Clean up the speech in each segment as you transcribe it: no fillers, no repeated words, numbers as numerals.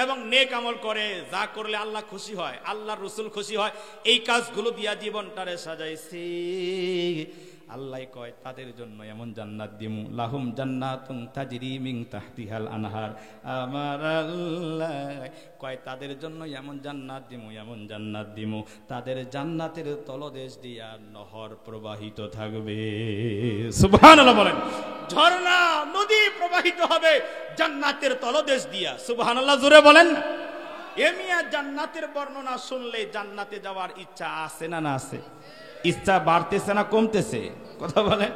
এবং নেক আমল করে, যা করলে আল্লাহ খুশি হয়, আল্লাহর রাসূল খুশি হয়, এই কাজগুলো দিয়া জীবনটারে সাজাইছে, আল্লাহ কয় তাদের জন্য এমন জান্নাত দিমু, লাহুম জান্নাতুন তাজরি মিন তাহতিহাল আনহার। আমার আল্লাহ কয় তাদের জন্য এমন জান্নাত দিমু, এমন জান্নাত দিমু, তাদের জান্নাতের তলদেশ দিয়া নহর প্রবাহিত থাকবে। সুবহানাল্লাহ বলেন। ঝর্ণা নদী প্রবাহিত হবে জান্নাতের তলদেশ দিয়া। সুবহানাল্লাহ জোরে বলেন না। এমিয়া জান্নাতের বর্ণনা শুনলে জান্নাতে যাওয়ার ইচ্ছা আছে না না আছে? ইচ্ছা বাড়তেছে না কমতেছে? কথা বলেন।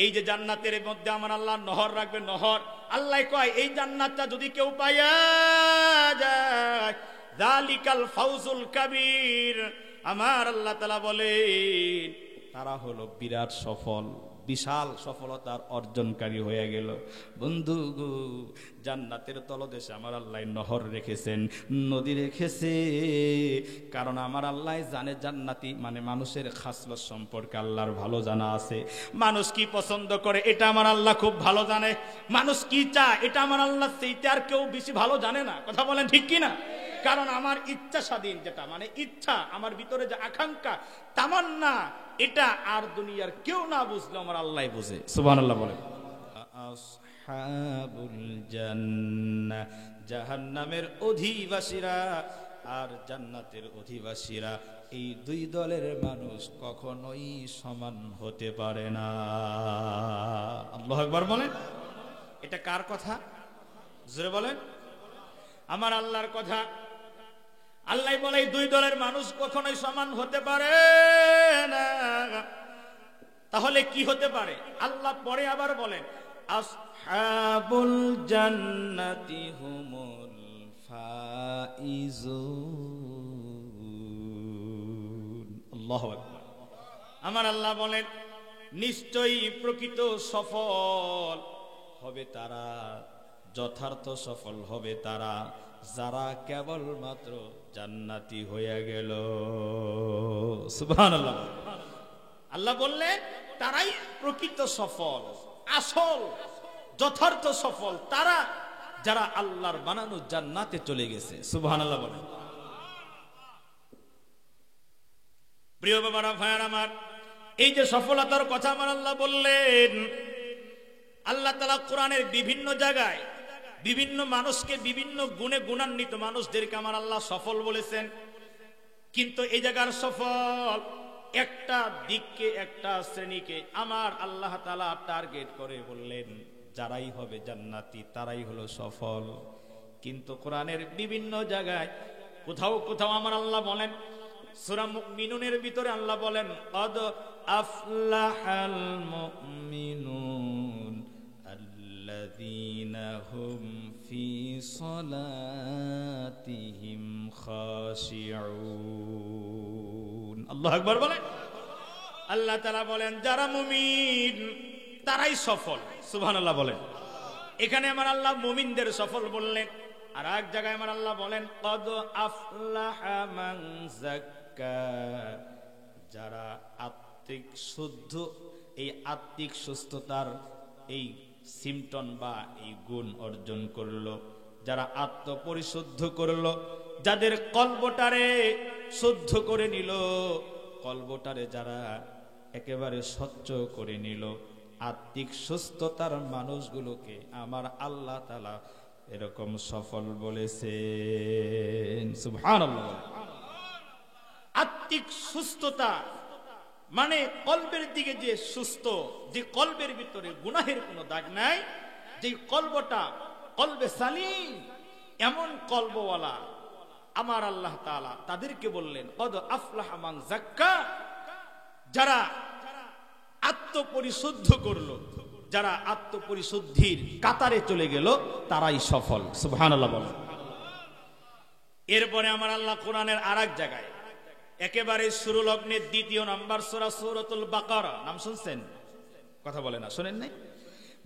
এই যে জান্নাতের মধ্যে আমার আল্লাহ নহর রাখবে, নহর। আল্লাহ কয় এই জান্নাতটা যদি কেউ পাইয়া যায়, যালিকাল ফাউজুল কাবীর, আমার আল্লাহ তাআলা বলেন তারা হলো বিরাট সফল, বিশাল সফলতার অর্জনকারী হয়ে গেল। বন্ধু গো, জান্নাতের তলদেশে আমার আল্লাহ নহর রেখেছেন, নদী রেখেছে, কারণ আমার আল্লাহ জানে জান্নাতি মানে মানুষের খাসলত সম্পর্কে আল্লাহর ভালো জানা আছে। মানুষ কি পছন্দ করে এটা আমার আল্লাহ খুব ভালো জানে, মানুষ কি চায় এটা আমার আল্লাহ সেইটা আর কেউ বেশি ভালো জানে না। কথা বলেন ঠিক কি না? কারণ আমার ইচ্ছা স্বাধীন, যেটা মানে ইচ্ছা, আমার ভিতরে যে আকাঙ্ক্ষা তামান্না, এটা আর দুনিয়ার কেউ না বুঝলো আমার আল্লাহ বুঝে। সুবহানাল্লাহ বলেন। আসহাবুল জান্নাহ, জাহান্নামের অধিবাসীরা আর জান্নাতের অধিবাসীরা, এই দুই দলের মানুষ কখনোই সমান হতে পারে না। আল্লাহু আকবার বলেন। এটা কার কথা? জোরে বলেন। আমার আল্লাহর কথা। আল্লাহ বলে দুই দলের মানুষ কখনোই সমান হতে পারে না। তাহলে কি হতে পারে? আল্লাহ পরে আবার বলেন আসহাবুল জান্নাতি হুমুল ফাইজুন। আল্লাহু আকবার। আমার আল্লাহ বলেন নিশ্চয়ই প্রকৃত সফল হবে তারা, যথার্থ সফল হবে তারা যারা কেবলমাত্র জান্নাতি হয়ে গেল। সুবহানাল্লাহ। আল্লাহ বললেন তারাই প্রকৃত সফল, আসল যথার্থ সফল তারা যারা আল্লাহর বানানো জান্নাতে চলে গেছে। সুবহানাল্লাহ বলেন। প্রিয় বাবারা, ভাইয়ার আমার, এই যে সফলতার কথা আমার আল্লাহ বললেন, আল্লাহ তাআলা কোরআনের বিভিন্ন জায়গায় বিভিন্ন মানুষকে বিভিন্ন গুণে গুণান্বিত মানুষদেরকে আমার আল্লাহ সফল বলেছেন। কিন্তু এই জায়গার সফল একটা দিককে, একটা শ্রেণীকে আমার আল্লাহ তাআলা টার্গেট করে বললেন যারাই হবে জান্নাতি তারাই হলো সফল। কিন্তু কোরআনের বিভিন্ন জায়গায় কোথাও কোথাও আমার আল্লাহ বলেন, সূরা মুমিনুনের ভিতরে আল্লাহ বলেন কদ আফলাহাল মুমিনুন আল্লাযীনা হুম ফি সালাতিহিম খাশিউন। আল্লাহু আকবার বলেন। আল্লাহ তাআলা বলেন যারা মুমিন তারাই সফল। সুবহানাল্লাহ বলেন। এখানে আমার আল্লাহ মুমিনদের সফল বললেন, আর এক জায়গায় আমার আল্লাহ বলেন কদ আফলাহা মান যাক্কা, যারা আত্মিক শুদ্ধ, এই আত্মিক সুস্থতার এই সিমটন বা এই গুণ অর্জন করলো, যারা আত্মপরিশুদ্ধ করলো, যাদের কলবটারে শুদ্ধ করে নিল, কলবটারে যারা একেবারে স্বচ্ছ করে নিল, আত্মিক সুস্থতার মানুষগুলোকে আমার আল্লাহ তাআলা এরকম সফল বলেছেন। সুবহানাল্লাহ। আত্মিক সুস্থতা মানে কলবের দিকে যে সুস্থ, যে কলবের ভিতরে গুনাহের কোনো দাগ নাই, যে কলবটা কলবে সালিম, এমন কলবওয়ালা আমার আল্লাহ তাআলা তাদেরকে বললেন কদ আফলাহা মান যাক্কা, যারা আত্মপরিশুদ্ধ করলো, যারা আত্মপরিশুদ্ধির কাতারে চলে গেল তারাই সফল। সুবহানাল্লাহ বলেন। এরপরে আমার আল্লাহ কোরআনের আরেক জায়গায় একেবারে শুরু লগ্নের দ্বিতীয় নাম্বার সূরা সূরাতুল বাকারা, নাম শুনছেন? কথা বলে না, শুনেন নাই?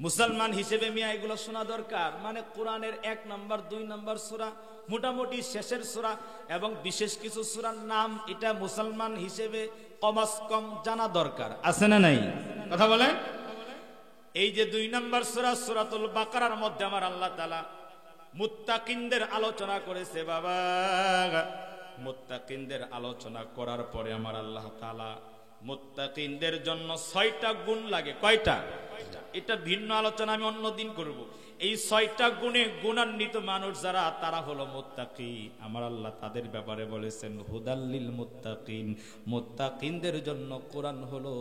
মুসলমান হিসেবে মিয়া এগুলো শোনা দরকার। মানে কোরআনের 1 নাম্বার 2 নাম্বার সূরা, মোটামুটি শেষের সূরা এবং বিশেষ কিছু সূরার নাম এটা মুসলমান হিসেবে কমাস কম জানা দরকার, আছে না নাই? কথা বলেন। এই যে 2 নাম্বার সূরা সূরাতুল বাকারার মধ্যে আমার আল্লাহ তাআলা মুত্তাকিনদের আলোচনা করেছে বাবা। মুত্তাকিনদের আলোচনা করার পরে আমার আল্লাহ তাআলা মুত্তাকিনদের জন্য 6টা গুণ লাগে। কয়টা? এটা ভিন্ন আলোচনা আমি অন্যদিন করব। এই 6টা গুণে গুণান্বিত মানুষ যারা, তারা হলো মুত্তাকি। আমার আল্লাহ তাদের ব্যাপারে বলেছেন হুদাল্লিল মুত্তাকিন। মুত্তাকিনদের জন্য কোরআন হলো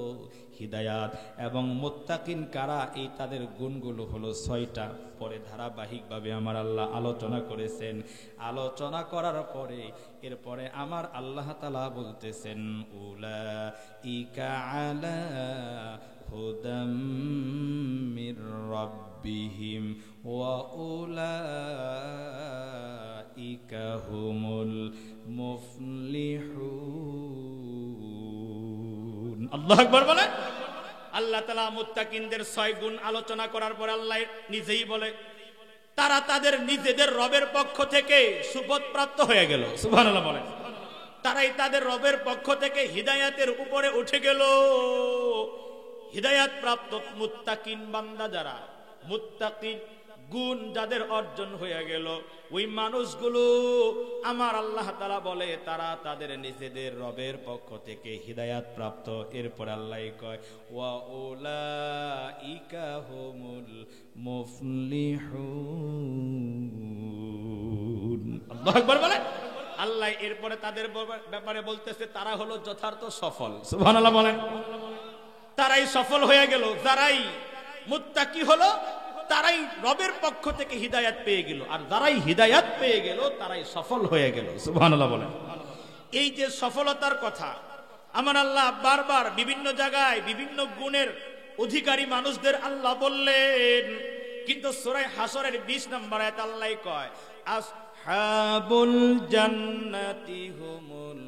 হিদায়াত। এবং মুত্তাকিন কারা, এই তাদের গুণগুলো হলো 6টা। পরে ধারাবাহিকভাবে আমার আল্লাহ আলোচনা করেছেন। আলোচনা করার পরে এরপরে আমার আল্লাহ তাআলা বলতেছেন উলাইকা আলা হুদাম মির রাব্বিহিম ওয়া উলাইকা হুমুল মুফলিহুন। আল্লাহু আকবার বলে। আল্লাহ তাআলা মুত্তাকিনদের 6 গুণ আলোচনা করার পর আল্লাহ নিজেই বলে তারা তাদের নিজেদের রবের পক্ষ থেকে সুপথ প্রাপ্ত হয়ে গেল। সুবহানাল্লাহ বলেন। তারাই তাদের রবের পক্ষ থেকে হিদায়াতের উপরে উঠে গেল। হিদায়াত প্রাপ্ত মুত্তাকিন বান্দা যারা, মুত্তাকিন গুণ যাদের অর্জন হয়ে গেল, ওই মানুষগুলো আমার আল্লাহ তাআলা বলে তারা তাদের নিজেদের রবের পক্ষ থেকে হিদায়াত প্রাপ্ত। এরপর আল্লাহ কয় ওয়া উলাইকা হুমুল মুফলিহুন। আল্লাহু আকবার বলে। আল্লাহ এরপরে তাদের ব্যাপারে বলতেছে তারা হলো যথার্থ সফল। সুবহানাল্লাহ বলেন। তারাই সফল হয়ে গেল, যারাই মুত্তাকি হলো তারাই রবের পক্ষ থেকে হিদায়াত পেয়ে গেল, আর যারাই হিদায়াত পেয়ে গেল তারাই সফল হয়ে গেল। সুবহানাল্লাহ বলেন। এই যে সফলতার কথা আমার আল্লাহ বারবার বিভিন্ন জায়গায় বিভিন্ন গুণের অধিকারী মানুষদের আল্লাহ বললেন, কিন্তু সূরা হাসরের 20 নম্বর আয়াত আল্লাহ কয় আসহাবুল জান্নাতি হুমুল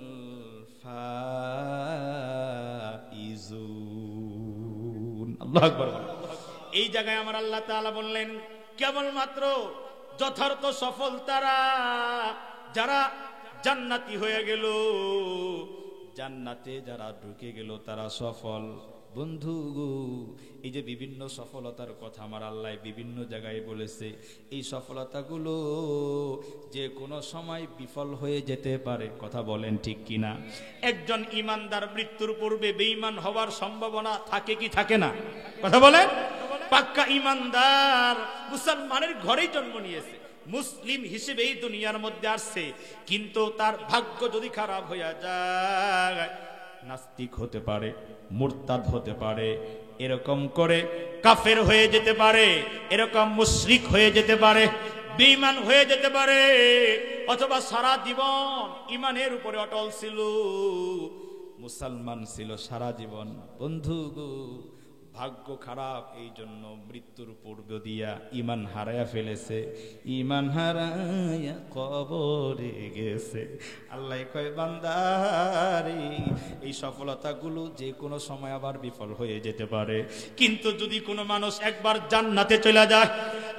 ফাইজুন। আল্লাহু আকবার। এই জায়গায় আমার আল্লাহ তাআলা বললেন কেবলমাত্র যথার্থ সফল তারা যারা জান্নাতি হয়ে গেল, জান্নাতে যারা ঢুকে গেল তারা সফল। বন্ধু, এই যে বিভিন্ন সফলতার কথা আমার আল্লাহ বিভিন্ন জায়গায় বলেছে, এই সফলতাগুলো যে কোনো সময় বিফল হয়ে যেতে পারে। কথা বলেন ঠিক কিনা? একজন ইমানদার মৃত্যুর পূর্বে বেঈমান হওয়ার সম্ভাবনা থাকে কি থাকে না? কথা বলেন। পাক্কা ইমানদার মুসলমানের ঘরেই জন্ম নিয়েছে, মুসলিম হিসেবে এই দুনিয়ার মধ্যে আসছে, কিন্তু তার ভাগ্য যদি খারাপ হয়ে যায় নাস্তিক হতে পারে, মুরতাদ হতে পারে, এরকম করে কাফের হয়ে যেতে পারে, এরকম মুশরিক হয়ে যেতে পারে, বেঈমান হয়ে যেতে পারে, অথবা সারা জীবন ইমানের উপরে অটল ছিল, মুসলমান ছিল সারা জীবন। বন্ধু গো, ভাগ্য খারাপ, এই জন্য মৃত্যুর পূর্ব দিয়া ইমান হারায়া ফেলেছে, ইমান হারায়া কবরে গেছে। আল্লাহ কয় বান্দারে এই সফলতাগুলো যে কোনো সময় আবার বিফল হয়ে যেতে পারে, কিন্তু যদি কোনো মানুষ একবার জান্নাতে চলে যায়,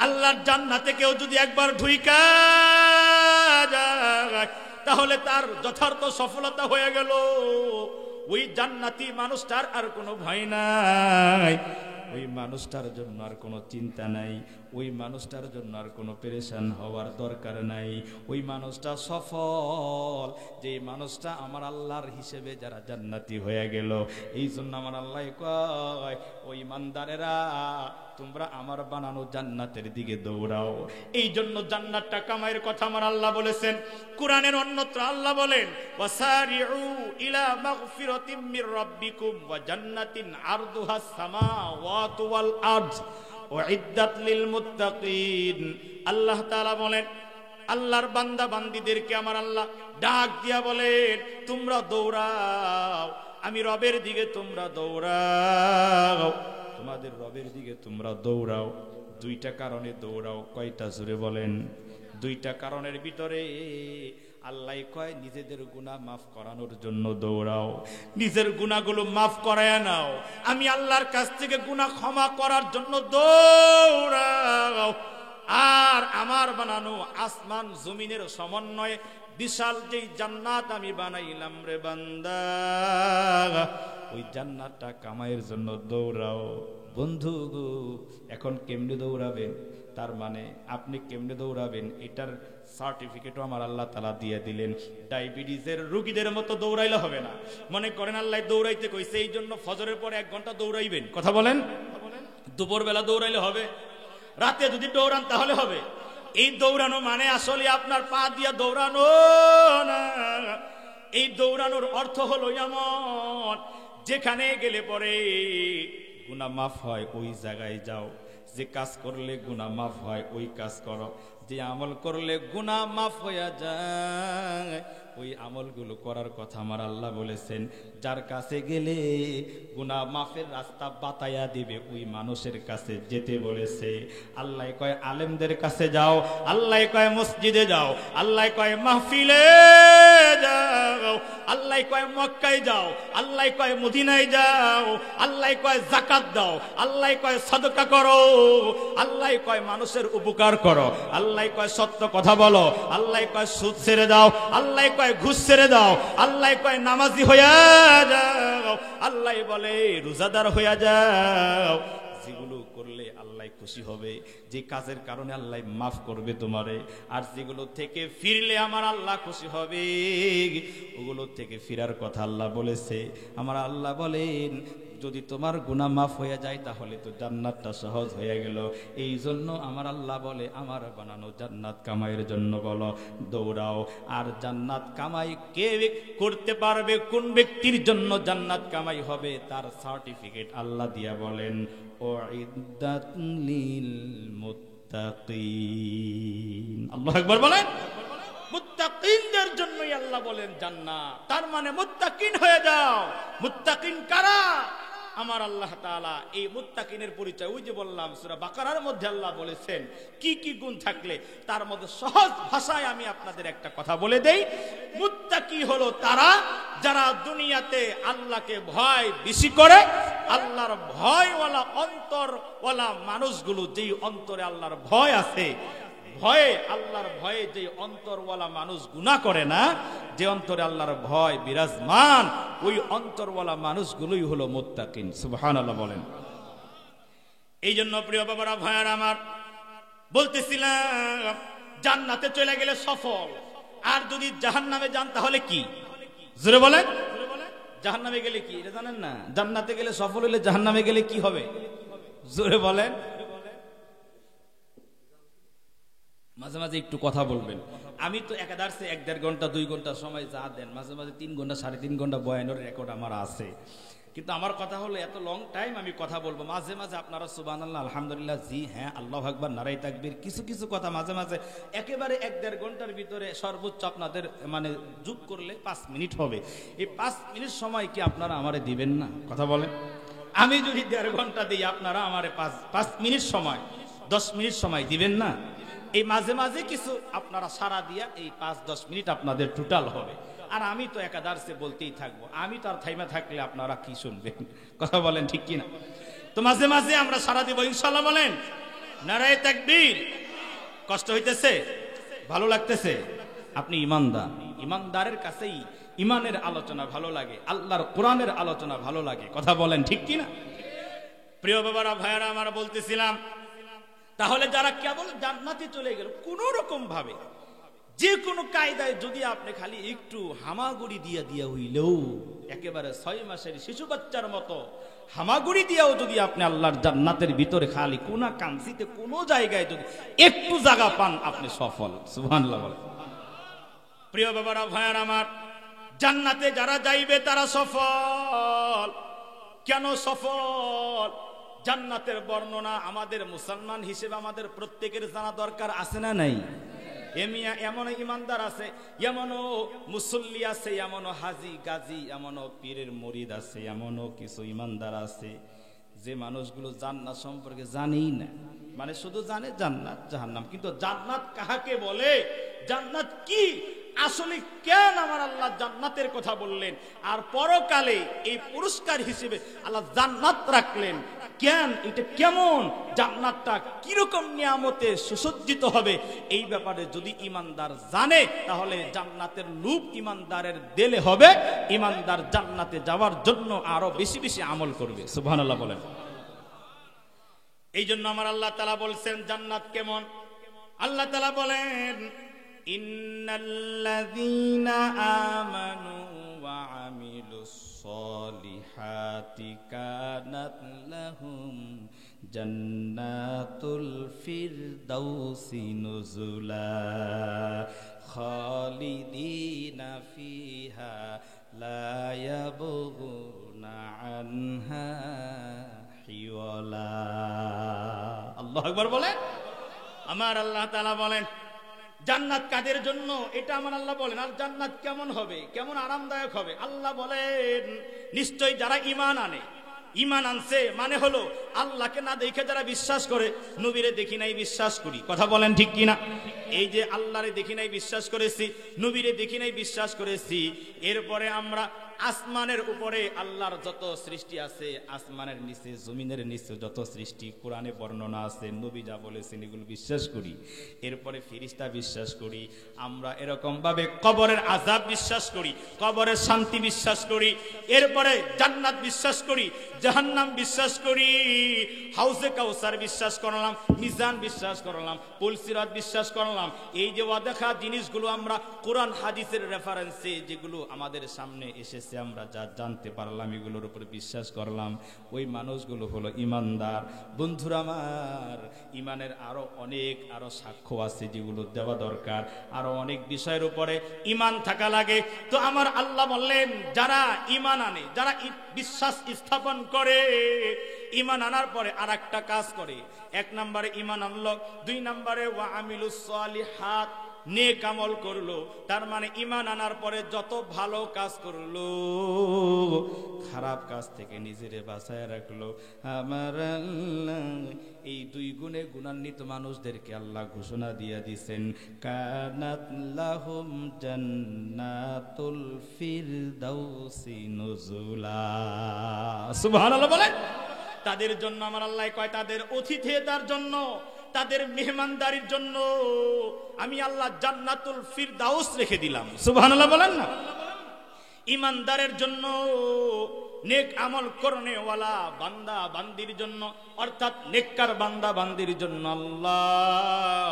আল্লাহর জান্নাতে কেউ যদি একবার ঢুইকা যায় তাহলে তার যথার্থ সফলতা হয়ে গেল। ওই জান্নাতি মানুষটার আর কোনো ভয় নাই, ওই মানুষটার জন্য আর কোনো চিন্তা নাই, ওই মানুষটার জন্য আর কোনো পেরেশান হওয়ার দরকার নাই। ওই মানুষটা সফল, যে মানুষটা আমার আল্লাহর হিসেবে যারা জান্নাতি হয়ে গেল। এই জন্য আমার আল্লাহ কয় ওই ইমানদারেরা তোমরা আমার বানানো জান্নাতের দিকে দৌড়াও। এই জন্য জান্নাতটা কামাইয়ের কথা আমার আল্লাহ বলেছেন। কোরআনের অন্যত্র আল্লাহ বলেন ওয়াসারিউ ইলা মাগফিরাতিম মির রাব্বিকুম ওয়া জান্নাতিন আরদুহাস সামাওয়াতু ওয়াল আরদ উইদ্দাত লিল মুত্তাকিন। আল্লাহ তাআলা বলেন আল্লাহর বান্দা বান্দীদেরকে আমার আল্লাহ ডাক দিয়া বলেন তোমরা দৌড়াও, আমি রবের দিকে তোমরা দৌড়াও, তোমাদের রবের দিকে তোমরা দৌড়াও। দুইটা কারণে দৌড়াও। কয়টা জুড়ে বলেন? দুইটা কারণের ভিতরে আল্লাহ কয় নিজেদের গুনাহ মাফ করানোর জন্য দৌড়াও, নিজের গুনাহগুলো মাফ করায় নাও, আমি আল্লাহর কাছ থেকে গুনাহ ক্ষমা করার জন্য দৌড়াও। আর আমার বানানো আসমান জমিনের সমন্বয়ে বিশাল যেই জান্নাত আমি বানাইলাম রে বান্দা, ওই জান্নাতটা কামাইয়ের জন্য দৌড়াও। বন্ধু গো, এখন কেমনে দৌড়াবেন? তার মানে আপনি কেমনে দৌড়াবেন এটার সার্টিফিকেটও আমার আল্লাহ তাআলা দিয়ে দিলেন। ডায়াবেটিসের রোগীদের মতো দৌড়াইলে হবে না। মনে করেন আল্লাহ দৌড়াইতে কইছে এই জন্য ফজরের পরে 1 ঘন্টা দৌড়াইবেন, কথা বলেন। দুপুরবেলা দৌড়াইলে হবে, রাতে যদি দৌড়ান তাহলে হবে। এই দৌড়ানো মানে আসলে আপনার পা দিয়া দৌড়ানো না। এই দৌড়ানোর অর্থ হলো এমন, যেখানে গেলে পরে গুনাহ মাফ হয় ওই জায়গায় যাও, যে কাজ করলে গুনাহ মাফ হয় ওই কাজ করো, যে আমল করলে গুনাহ মাফ হয়ে যায় ওই আমলগুলো করার কথা আমার আল্লাহ বলেছেন। যার কাছে গেলে গুনাহ মাফের রাস্তা বাতায়া দিবে ওই মানুষের কাছে যেতে বলেছে। আল্লাহ কয় আলেমদের কাছে যাও, আল্লাহ কয় মসজিদে যাও, আল্লাহ কয় মাহফিলে যাও, আল্লাহ কয় মক্কায় যাও, আল্লাহ কয় মদিনায় যাও, আল্লাহ কয় যাকাত দাও, আল্লাহ কয় সাদকা করো, আল্লাহ কয় মানুষের উপকার করো, আল্লাহ কয় সত্য কথা বলো, আল্লাহ কয় সুদ ছেড়ে দাও, আল্লাহ কয় ঘুষ ছেড়ে দাও, আল্লাহ কয় নামাজি হইয়া যাও, আল্লাহ বলে রোজাদার হইয়া যাও। যেগুলো করলে আল্লাহ খুশি হবে, যে কাজের কারণে আল্লাহ মাফ করবে তোমারে, আর যেগুলো থেকে ফিরলে আমার আল্লাহ খুশি হবে ওগুলো থেকে ফিরার কথা আল্লাহ বলেছে। আমার আল্লাহ বলেন যদি তোমার গুনাহ মাফ হয়ে যায় তাহলে তো জান্নাতটা সহজ হয়ে গেল। এই জন্য আমার আল্লাহ বলে আমার বানানো জান্নাত কামাইয়ের জন্য বলো দৌড়াও। আর জান্নাত কামাই কে করতে পারবে, কোন ব্যক্তির জন্য জান্নাত কামাই হবে, তার সার্টিফিকেট আল্লাহ দিয়া বলেন উইদ্দাত লিল মুত্তাকিন। আল্লাহু আকবার বলেন। মুত্তাকিনদের জন্যই আল্লাহ বলেন জান্নাত। তার মানে মুত্তাকিন হয়ে যাও। মুত্তাকিন কারা? আমার আল্লাহ তাআলা এই মুত্তাকিনের পরিচয় ওই যে বললাম সূরা বাকারার মধ্যে আল্লাহ বলেছেন কি কি গুণ থাকলে, তার মধ্যে সহজ ভাষায় আমি আপনাদের একটা কথা বলে দেই। মুত্তাকি হলো তারা যারা দুনিয়াতে আল্লাহকে ভয় বেশি করে। আল্লাহর ভয়ওয়ালা অন্তরওয়ালা মানুষগুলো, যেই অন্তরে আল্লাহর ভয় আছে, ভয়ে আল্লাহর ভয়ে যে অন্তরওয়ালা মানুষ গুনাহ করে না, যে অন্তরে আল্লাহর ভয় বিরাজমান, ওই অন্তরওয়ালা মানুষগুলোই হলো মুত্তাকিন। সুবহানাল্লাহ বলেন। এই জন্য প্রিয় বাবারা ভাইয়ার আমার বলতেছিলাম জান্নাতে চলে গেলে সফল, আর যদি জাহান্নামে যান তাহলে কি? জোরে বলেন। জাহান্নামে গেলে কি এটা জানেন না? জান্নাতে গেলে সফল হলে জাহান্নামে গেলে কি হবে? জোরে বলেন। মাঝে মাঝে একটু কথা বলবেন। আমি তো একাদারসে 1-1.5 ঘন্টা 2 ঘন্টা সময় যা দেন, মাঝে মাঝে 3 ঘন্টা 3.5 ঘন্টা বয়ানের রেকর্ড আমার আছে। কিন্তু আমার কথা হলো এত লং টাইম আমি কথা বলবো। মাঝে মাঝে আপনারা সুবহানাল্লাহ, আলহামদুলিল্লাহ, জি হ্যাঁ, আল্লাহু আকবার, নারায়ে তাকবীর, কিছু কিছু কথা মাঝে মাঝে একেবারে 1-1.5 ঘন্টার ভিতরে সর্বোচ্চ আপনাদের মানে যোগ করলে 5 মিনিট হবে। এই 5 মিনিট সময় কি আপনারা আমারে দিবেন না? কথা বলেন। আমি যদি 1.5 ঘন্টা দিই, আপনারা আমারে 5 মিনিট সময়, 10 মিনিট সময় দিবেন না? এই মাঝে মাঝে কিছু আপনারা সারা দিয়া এই 5-10 মিনিট আপনাদের টোটাল হবে। আর আমি তো একাদারসে বলতেই থাকবো, আমি তো আর থাইমা থাকলে আপনারা কি শুনবেন? কথা বলেন ঠিক কিনা? তো মাঝে মাঝে আমরা সারা দিব ইনশাআল্লাহ। বলেন নারায়ে তাকবীর। কষ্ট হইতেছে? ভালো লাগতেছে? আপনি ইমানদার, ইমানদারের কাছেই ইমানের আলোচনা ভালো লাগে, আল্লাহর কোরআনের আলোচনা ভালো লাগে। কথা বলেন ঠিক কিনা? প্রিয় বাবারা ভাইয়ারা আমার বলতেছিলাম, তাহলে যারা কেবল জান্নাতে চলে গেল কোন রকম ভাবে, যে কোনো কায়দায় যদি আপনি খালি একটু হামাগুড়ি দিয়া হইলেও, একেবারে 6 মাসের শিশু বাচ্চার মতো হামাগুড়ি দিয়াও যদি আপনি আল্লাহর জান্নাতের ভিতরে খালি কোনা কামসিতে কোনো জায়গায় যদি একটু জায়গা পান, আপনি সফল। সুবহানাল্লাহ বলেন। প্রিয় বাবারা ভাইয়ার আমার, জান্নাতে যারা যাইবে তারা সফল। কেন সফল? জান্নাতের বর্ণনা আমাদের মুসলমান হিসেবে আমাদের প্রত্যেকের জানা দরকার আছে না নাই? এমিয়া এমন ইমানদার আছে, এমনও মুসল্লি আছে, এমনও হাজি গাজী, এমনও পীরের মুরিদ আছে, এমনও কিছু ইমানদার আছে যে মানুষগুলো জান্নাত সম্পর্কে জানেই না। মানে শুধু জানে জান্নাত জাহান্নাম, কিন্তু জান্নাত কাহাকে বলে, জান্নাত কি, আসলে কেন আমার আল্লাহ জান্নাতের কথা বললেন, আর পরকালে এই পুরস্কার হিসেবে আল্লাহ জান্নাত রাখলেন কেন, এটা কেমন, জান্নাতটা কিরকম নিয়ামতে সুসজ্জিত হবে, এই ব্যাপারে যদি ইমানদার জানে তাহলে জান্নাতের লোভ ইমানদারের দিলে হবে। ইমানদার জান্নাতে যাওয়ার জন্য আরো বেশি বেশি আমল করবে। সুবহানাল্লাহ বলেন। এই জন্য আমার আল্লাহ তাআলা বলছেন জান্নাত কেমন। আল্লাহ তাআলা বলেন ইন্নাল্লাযীনা আমানু ওয়া আমিলুস সলিহাতি কানাত লাহুম জান্নাতুল ফিরদাউসি নুজুলা খালিদিনা ফিহা লা ইয়াবগুনা আনহা হিওয়ালা। আল্লাহু আকবার বলেন। আমার আল্লাহ তাআলা বলেন জান্নাত কাদের জন্য, এটা আমার আল্লাহ বলেন। আর জান্নাত কেমন হবে, কেমন আরামদায়ক হবে, আল্লাহ বলেন নিশ্চয়ই যারা ঈমান আনে। ঈমান আনছে মানে হলো আল্লাহকে না দেখে যারা বিশ্বাস করে, নবীরে দেখি নাই বিশ্বাস করি, কথা বলেন ঠিক কিনা। এই যে আল্লাহরে দেখি নাই বিশ্বাস করেছি, নবীরে দেখি নাই বিশ্বাস করেছি, এরপরে আমরা আসমানের উপরে আল্লাহর যত সৃষ্টি আছে, আসমানের নিচে জমিনের নিচে যত সৃষ্টি কোরআনে বর্ণনা আছে, নবী যা বলেছেন এগুলো বিশ্বাস করি। এরপরে ফেরেশতা বিশ্বাস করি। আমরা এরকম ভাবে কবরের আযাব বিশ্বাস করি, কবরের শান্তি বিশ্বাস করি। এরপরে জান্নাত বিশ্বাস করি, জাহান্নাম বিশ্বাস করি, হাউজে কাউসার বিশ্বাস করলাম, মিজান বিশ্বাস করলাম, পুলসিরাত বিশ্বাস করলাম। এই যে ওয়াদেখা জিনিসগুলো আমরা কোরআন হাদিসের রেফারেন্সে যেগুলো আমাদের সামনে এসেছে আমরা যা জানতে পারলাম, এগুলোর উপর বিশ্বাস করলাম। ওই মানুষগুলো হলো ইমানদার। বন্ধুরা আমার, ইমানের আরো সাক্ষ্য আছে যেগুলো দেওয়া দরকার, আরো অনেক বিষয়ের উপরে ইমান থাকা লাগে। তো আমার আল্লাহ বললেন যারা ইমান আনে, যারা বিশ্বাস স্থাপন করে, ইমান আনার পরে আর একটা কাজ করে। এক নম্বরে ইমান আনলো, দুই নম্বরে ওয়া আমিলুস সালিহাত, নেক আমল করলো। তার মানে ইমান আনার পরে যত ভালো কাজ করলো, খারাপ কাজ থেকে নিজেরে বাঁচায় রাখলো। আমার আল্লাহ এই দুই গুণে গুণান্বিত মানুষদেরকে আল্লাহ ঘোষণা দিয়ে দিয়েছেন কানাত লাহুম জান্নাতুল ফিরদাউসি নুজুলা। সুবহানাল্লাহ বলেন। তাদের জন্য আমার আল্লাহ কয় তাদের অতিথিয়তার জন্য, তাদের মেহমানদারির জন্য আমি আল্লাহ জান্নাতুল ফিরদাউস রেখে দিলাম। সুবহানাল্লাহ বলেন না। ইমানদারের জন্য, নেক আমল করনেওয়ালা বান্দা বান্দির জন্য, অর্থাৎ নেককার বান্দা বান্দির জন্য আল্লাহ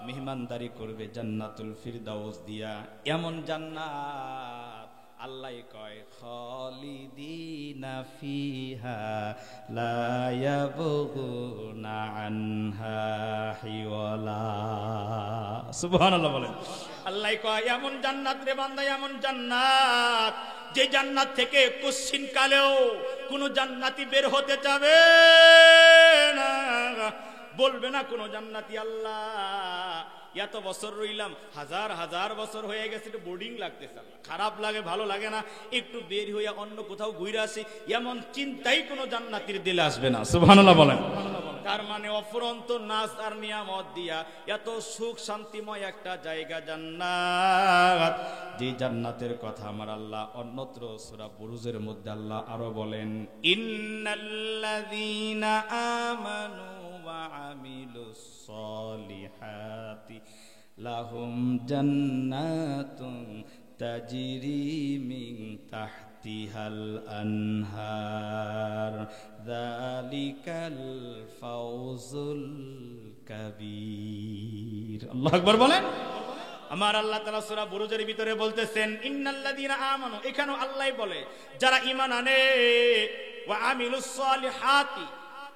মেহমানদারি করবে জান্নাতুল ফিরদাউস দিয়া। এমন জান্নাত আল্লাহ কয় খালিদিনা ফিহা লা ইয়াবগুনা আনহা হিওয়ালা। সুবহানাল্লাহ বলেন। আল্লাহ কয় এমন জান্নাত রে বান্দা, এমন জান্নাত যে জান্নাত থেকে কোশ্চিন কালেও কোন জান্নাতি বের হতে যাবে না, বলবে না কোন জান্নাতি আল্লাহ এত বছর রইলাম, হাজার হাজার বছর হয়ে গেছে, একটু বোর্ডিং লাগতেছে, খারাপ লাগে, ভালো লাগে না, একটু বের হইয়া অন্য কোথাও ঘুরে আসি, এমন চিন্তাই কোনো জান্নাতীর দিলে আসবে না। সুবহানাল্লাহ বলেন। তার মানে অফুরন্ত নাজ আর নিয়ামত দিয়া এত সুখ শান্তিময় একটা জায়গা জান্নাত, যে জান্নাতের কথা আমার আল্লাহ অন্যত্র সূরা বুরুজের মধ্যে আল্লাহ আরো বলেন ইন্নাল্লাযীনা আমানু ওয়া আমিলুস সলিহাতি লাহুম জান্নাতুন তাজরি মিন তাহতিহাল আনহার যালিকাল ফাউজুল কাবীর। আল্লাহু আকবার বলেন। আমার আল্লাহ তাআলা সূরা বুরুজের ভিতরে বলতেছেন ইন্নাল্লাযীনা আমানু, এখানেও আল্লাহ বলে যারা ঈমান আনে, ওয়া আমিলুস সলিহাতি,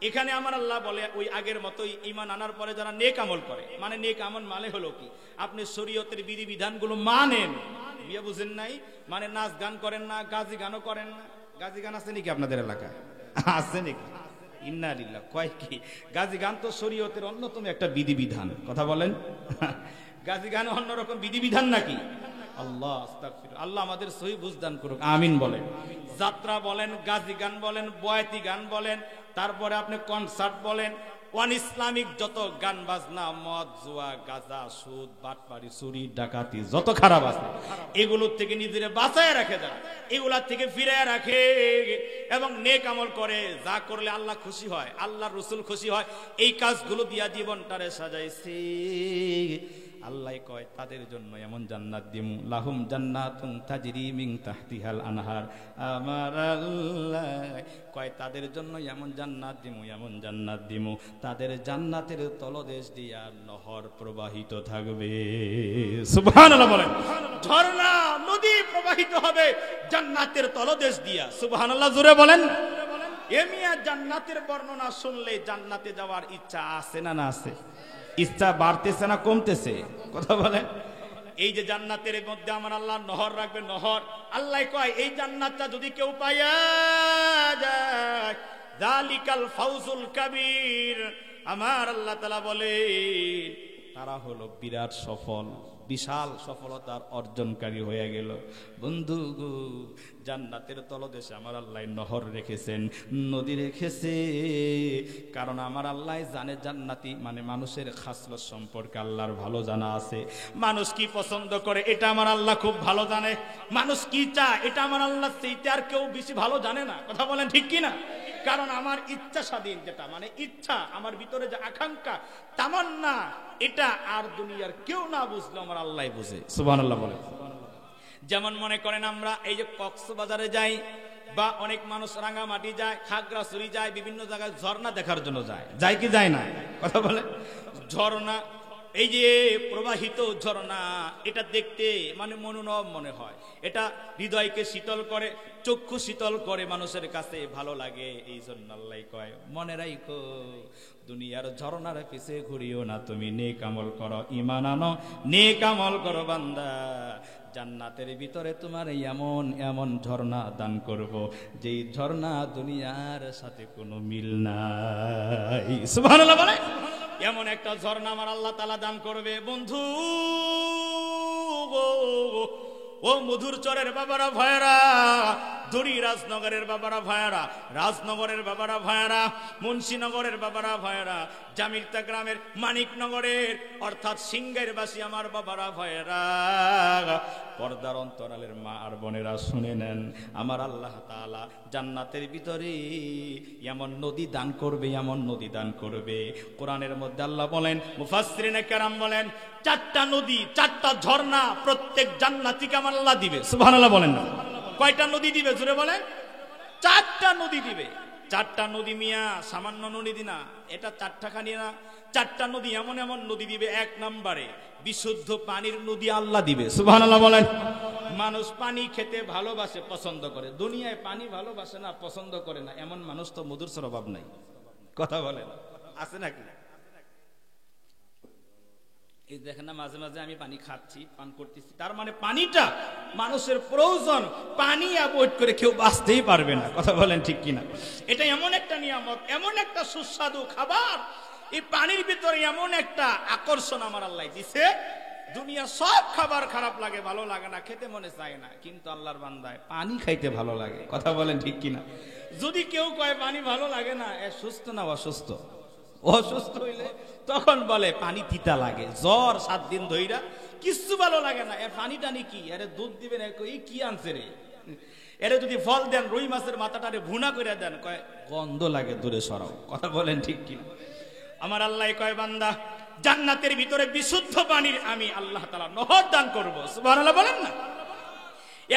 এখানে আমার আল্লাহ বলে ওই আগের মতোই ঈমান আনার পরে যারা নেক আমল করে। মানে নেক আমল মানে হলো কি, আপনি শরীয়তের বিধি বিধানগুলো মানেন, বিয়ে বুঝেন নাই, মানে নাচ গান করেন না, গাজি গানও করেন না। গাজি গান আছে নাকি আপনাদের এলাকায়? আছে নাকি? ইন্না লিল্লাহ। কয় কি, গাজি গান তো শরীয়তের অন্যতম একটা বিধি বিধান, কথা বলেন। গাজি গান অন্যরকম বিধি বিধান নাকি? আল্লাহ আস্তাগফির, আল্লাহ আমাদের সহি বুঝদান করুক, আমিন বলেন। যাত্রা বলেন, গাজি গান বলেন, বয়াতি গান বলেন, তারপরে আপনি কনসার্ট বলেন, ওয়ান ইসলামিক যত গান বাজনা, মদ জুয়া গাঁজা সুদ বাটপাড়ি চুরি ডাকাতি যত খারাপ আছে, এগুলোর থেকে নিজেরে বাঁচায় রাখে, যায় এগুলার থেকে ফিরে রাখে এবং নেক আমল করে, যা করলে আল্লাহ খুশি হয়, আল্লাহর রাসূল খুশি হয়, এই কাজগুলো দিয়া জীবনটারে সাজাইছে। আল্লাহ কয় তাদের জন্য এমন জান্নাত দিমু, লাহুম জান্নাতুন তাজরি মিন তাহতিহাল আনহার। আমার আল্লাহ কয় তাদের জন্য এমন জান্নাত দিমু, এমন জান্নাত দিমু, তাদের জান্নাতের তলদেশ দিয়া নহর প্রবাহিত থাকবে। সুবহানাল্লাহ বলেন। ঝর্ণা নদী প্রবাহিত হবে জান্নাতের তলদেশ দিয়া। সুবহানাল্লাহ জোরে বলেন। এমিয়া জান্নাতের বর্ণনা শুনলে জান্নাতে যাওয়ার ইচ্ছা আছে না না আছে? ইচ্ছা বাড়তেছে না কমতেছে? কথা বলেন। এই যে জান্নাতের মধ্যে আমার আল্লাহ নহর রাখবে, নহর। আল্লাহ কয় এই জান্নাতটা যদি কেউ পাইয়া যায়, যালিকাল ফাউজুল কাবীর। আমার আল্লাহ তাআলা বলে তারা হলো বিরাট সফল, বিশাল সফলতার অর্জনকারী হয়ে গেল। বন্ধু গো, জান্নাতের তলদেশে আমার আল্লাহ নহর রেখেছেন, নদী রেখেছে। কারণ আমার আল্লাহ জানে জান্নাতি মানে মানুষের খাসলত সম্পর্কে আল্লাহর ভালো জানা আছে। মানুষ কি পছন্দ করে এটা আমার আল্লাহ খুব ভালো জানে। মানুষ কি চায় এটা আমার আল্লাহ সেইটা আর কেউ বেশি ভালো জানে না। কথা বলেন ঠিক কি না? কারণ আমার ইচ্ছা স্বাধীন, যেটা মানে ইচ্ছা, আমার ভিতরে যে আকাঙ্ক্ষা তামান্না, এটা আর দুনিয়ার কেউ না বুঝলো আমার আল্লাহ বুঝে। সুবহানাল্লাহ বলে। যেমন মনে করেন আমরা এই যে কক্সবাজারে যাই বা অনেক মানুষ রাঙ্গামাটি যায়, খাগড়াছড়ি যায়, বিভিন্ন জায়গায় ঝর্ণা দেখার জন্য যায়, যায় কি যায় না? কথা বলে। ঝর্ণা, এই যে প্রবাহিত ঝর্ণা, এটা দেখতে মানে মনোরম মনে হয়, এটা হৃদয়কে শীতল করে, চক্ষু শীতল করে, মানুষের কাছে ভালো লাগে। এই জন্য আল্লাহ কয় মনে রাখো দুনিয়ার ঝর্ণার পিছে ঘুরিও না, তুমি নেক আমল করো, ঈমান আনো, নেক আমল করো বান্দা। জান্নাতের ভিতরে তোমার এমন এমন ঝর্ণা দান করব, যেই ঝর্ণা দুনিয়ার সাথে কোনো মিল নাই। সুবহানাল্লাহ বলে। এমন একটা ঝর্ণা আমার আল্লাহ তাআলা দান করবে। বন্ধু ও মধুর চরের বাবারা ভাইরা, দড়ি রাজনগরের বাবারা ভাইরা, রাজনগরের বাবারা ভাইরা, মুন্সিনগরের বাবারা ভাইরা, জামিরতা গ্রামের মানিকনগরের অর্থাৎ সিংহের বাসী আমার বাবারা ভাইরা, পর্দার অন্তরালের মা আর বোনেরা শুনে নেন, আমার আল্লাহ তাআলা জান্নাতের ভিতরে এমন নদী দান করবে, এমন নদী দান করবে। কোরআনের মধ্যে আল্লাহ বলেন, মুফাসসিরিনে কেরাম বলেন, 4টা নদী, 4টা ঝর্ণা প্রত্যেক জান্নাতীকে আমার আল্লাহ দিবে। সুবহানাল্লাহ বলেন না? কয়টা নদী দিবে জোরে বলেন? 4টা নদী দিবে। 4টা নদী মিয়া সামান্য নদী না, এটা 4টা খানি না, 4টা নদী, এমন এমন নদী দিবে। 1 নম্বরে বিশুদ্ধ পানির নদী আল্লাহ দিবে। সুবহানাল্লাহ বলেন। মানুষ পানি খেতে ভালোবাসে, পছন্দ করে। দুনিয়ায় পানি ভালোবাসে না, পছন্দ করে না, এমন মানুষ তো মধুর অভাব নাই। কথা বলেন, আছে নাকি? এই দেখেন না, মাঝে মাঝে আমি পানি খাচ্ছি, পান করতেছি, তার মানে পানিটা মানুষের প্রয়োজন। পানি অ্যাভয়েড করে কেউ বাঁচতেই পারবে না। কথা বলেন ঠিক কিনা? এটা এমন একটা নিয়ামত, এমন একটা সুস্বাদু খাবার, এই পানির ভিতরে এমন একটা আকর্ষণ আমার আল্লাহ দিছে। দুনিয়া সব খাবার খারাপ লাগে, ভালো লাগে না, খেতে মনে চায় না, কিন্তু আল্লাহর বান্দায় পানি খাইতে ভালো লাগে। কথা বলেন ঠিক কিনা? যদি কেউ কয় পানি ভালো লাগে না, এ সুস্থ না অসুস্থ? অসুস্থ হইলে তখন বলে পানি তিতা লাগে, জ্বর 7 দিন ধইরা কিচ্ছু ভালো লাগে না, এর পানি টানি কি, এর দুধ দিবেন, এই কি আনছে রে, এর যদি ফল দেন, রুই মাছের মাথাটারে ভুনা করে দেন, কয় গন্ধ লাগে, দূরে সরাও। কথা বলেন ঠিক কি? আমার আল্লাহ কয় বান্দা জান্নাতের ভিতরে বিশুদ্ধ পানির আমি আল্লাহ তাআলা নহর দান করব। সুবহানাল্লাহ বলেন না?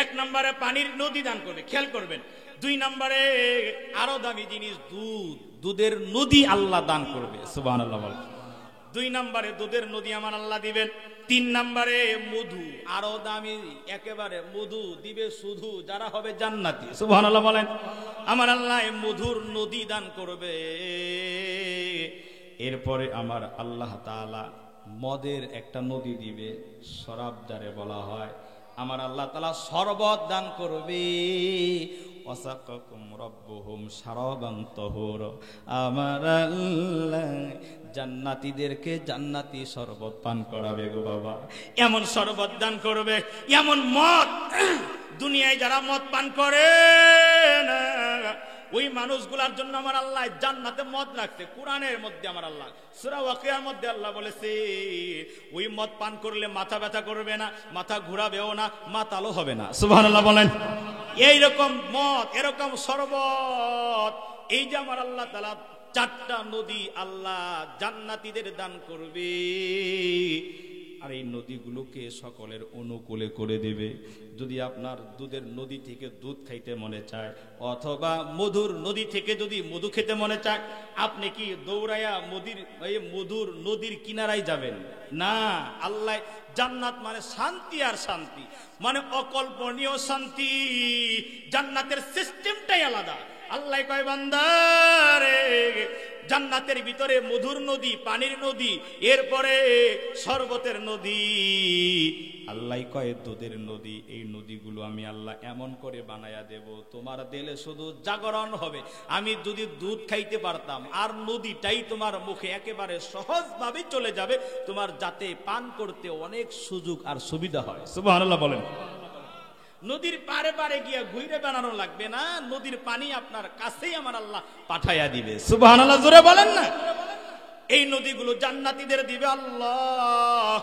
1 নম্বরে পানির নদী দান করবে, খেয়াল করবেন। 2 নম্বরে আরো দামি জিনিস দুধ, দুধের নদী আল্লাহ দান করবে। সুবহানাল্লাহ বলেন। 2 নম্বরে দুধের নদী আমার আল্লাহ দিবেন। 3 নম্বরে মধু, আরো দামি একেবারে মধু দিবে শুধু যারা হবে জান্নাতি। সুবহানাল্লাহ বলেন। আমার আল্লাহ মধুর নদী দান করবে। এরপরে আমার আল্লাহ তাআলা মদের একটা নদী দিবে, শরাব যারে বলা হয়। আমার আল্লাহ তাআলা শরবত দান করবে। ওয়াসাকাকুম রাব্বুহুম শারাবান তাহুরা। আমার আল্লাহ জান্নাতীদেরকে জান্নাতি শরবত পান করাবে গো বাবা। এমন শরবত দান করবে, এমন মদ, দুনিয়ায় যারা মদ পান করে না ওই মানুষগুলার জন্য আমার আল্লাহ জান্নাতে মদ রাখছে। কোরআনের মধ্যে আমার আল্লাহ সূরা ওয়াকিয়ার মধ্যে আল্লাহ বলেছে, ওই মদ পান করলে মাথা ব্যথা করবে না, মাথা ঘোরাবেও না, মাতালও হবে না। সুবহানাল্লাহ বলেন। এইরকম মদ, এরকম শরবত, এই যে আমার আল্লাহ তাআলা 4টা নদী আল্লাহ জান্নাতীদের দান করবে। আর এই নদীগুলোকে সকলের অনুকূলে করে দেবে। যদি আপনার দুধের নদী থেকে দুধ খাইতে মনে চায়, অথবা মধুর নদী থেকে যদি মধু খেতে মনে চায়, আপনি কি দৌড়াইয়া মধুর নদীর কিনারায় যাবেন? না। আল্লাহ জান্নাত মানে শান্তি, আর শান্তি মানে অকল্পনীয় শান্তি। জান্নাতের সিস্টেমটাই আলাদা। আল্লাহ কয় বান্দারে, জান্নাতের ভিতরে মধুর নদী, পানির নদী, এরপরে শরবতের নদী, আল্লাহ কয় দুধের নদী। এই নদীগুলো আমি আল্লাহ এমন করে বানায়া দেব, তোমার দিলে শুধু জাগরণ হবে। আমি যদি দুধ খাইতে পারতাম, আর নদীটাই তোমার মুখে একেবারে সহজভাবে চলে যাবে, তোমার যাতে পান করতে অনেক সুযোগ আর সুবিধা হয়। সুবহানাল্লাহ বলেন। নদীর পারে পারে গিয়া ঘুরে বেড়ানো লাগবে না, নদীর পানি আপনার কাছেই আমার আল্লাহ পাঠাইয়া দিবে। সুবহানাল্লাহ জোরে বলেন না। এই নদীগুলো জান্নাতীদের দিবে আল্লাহ।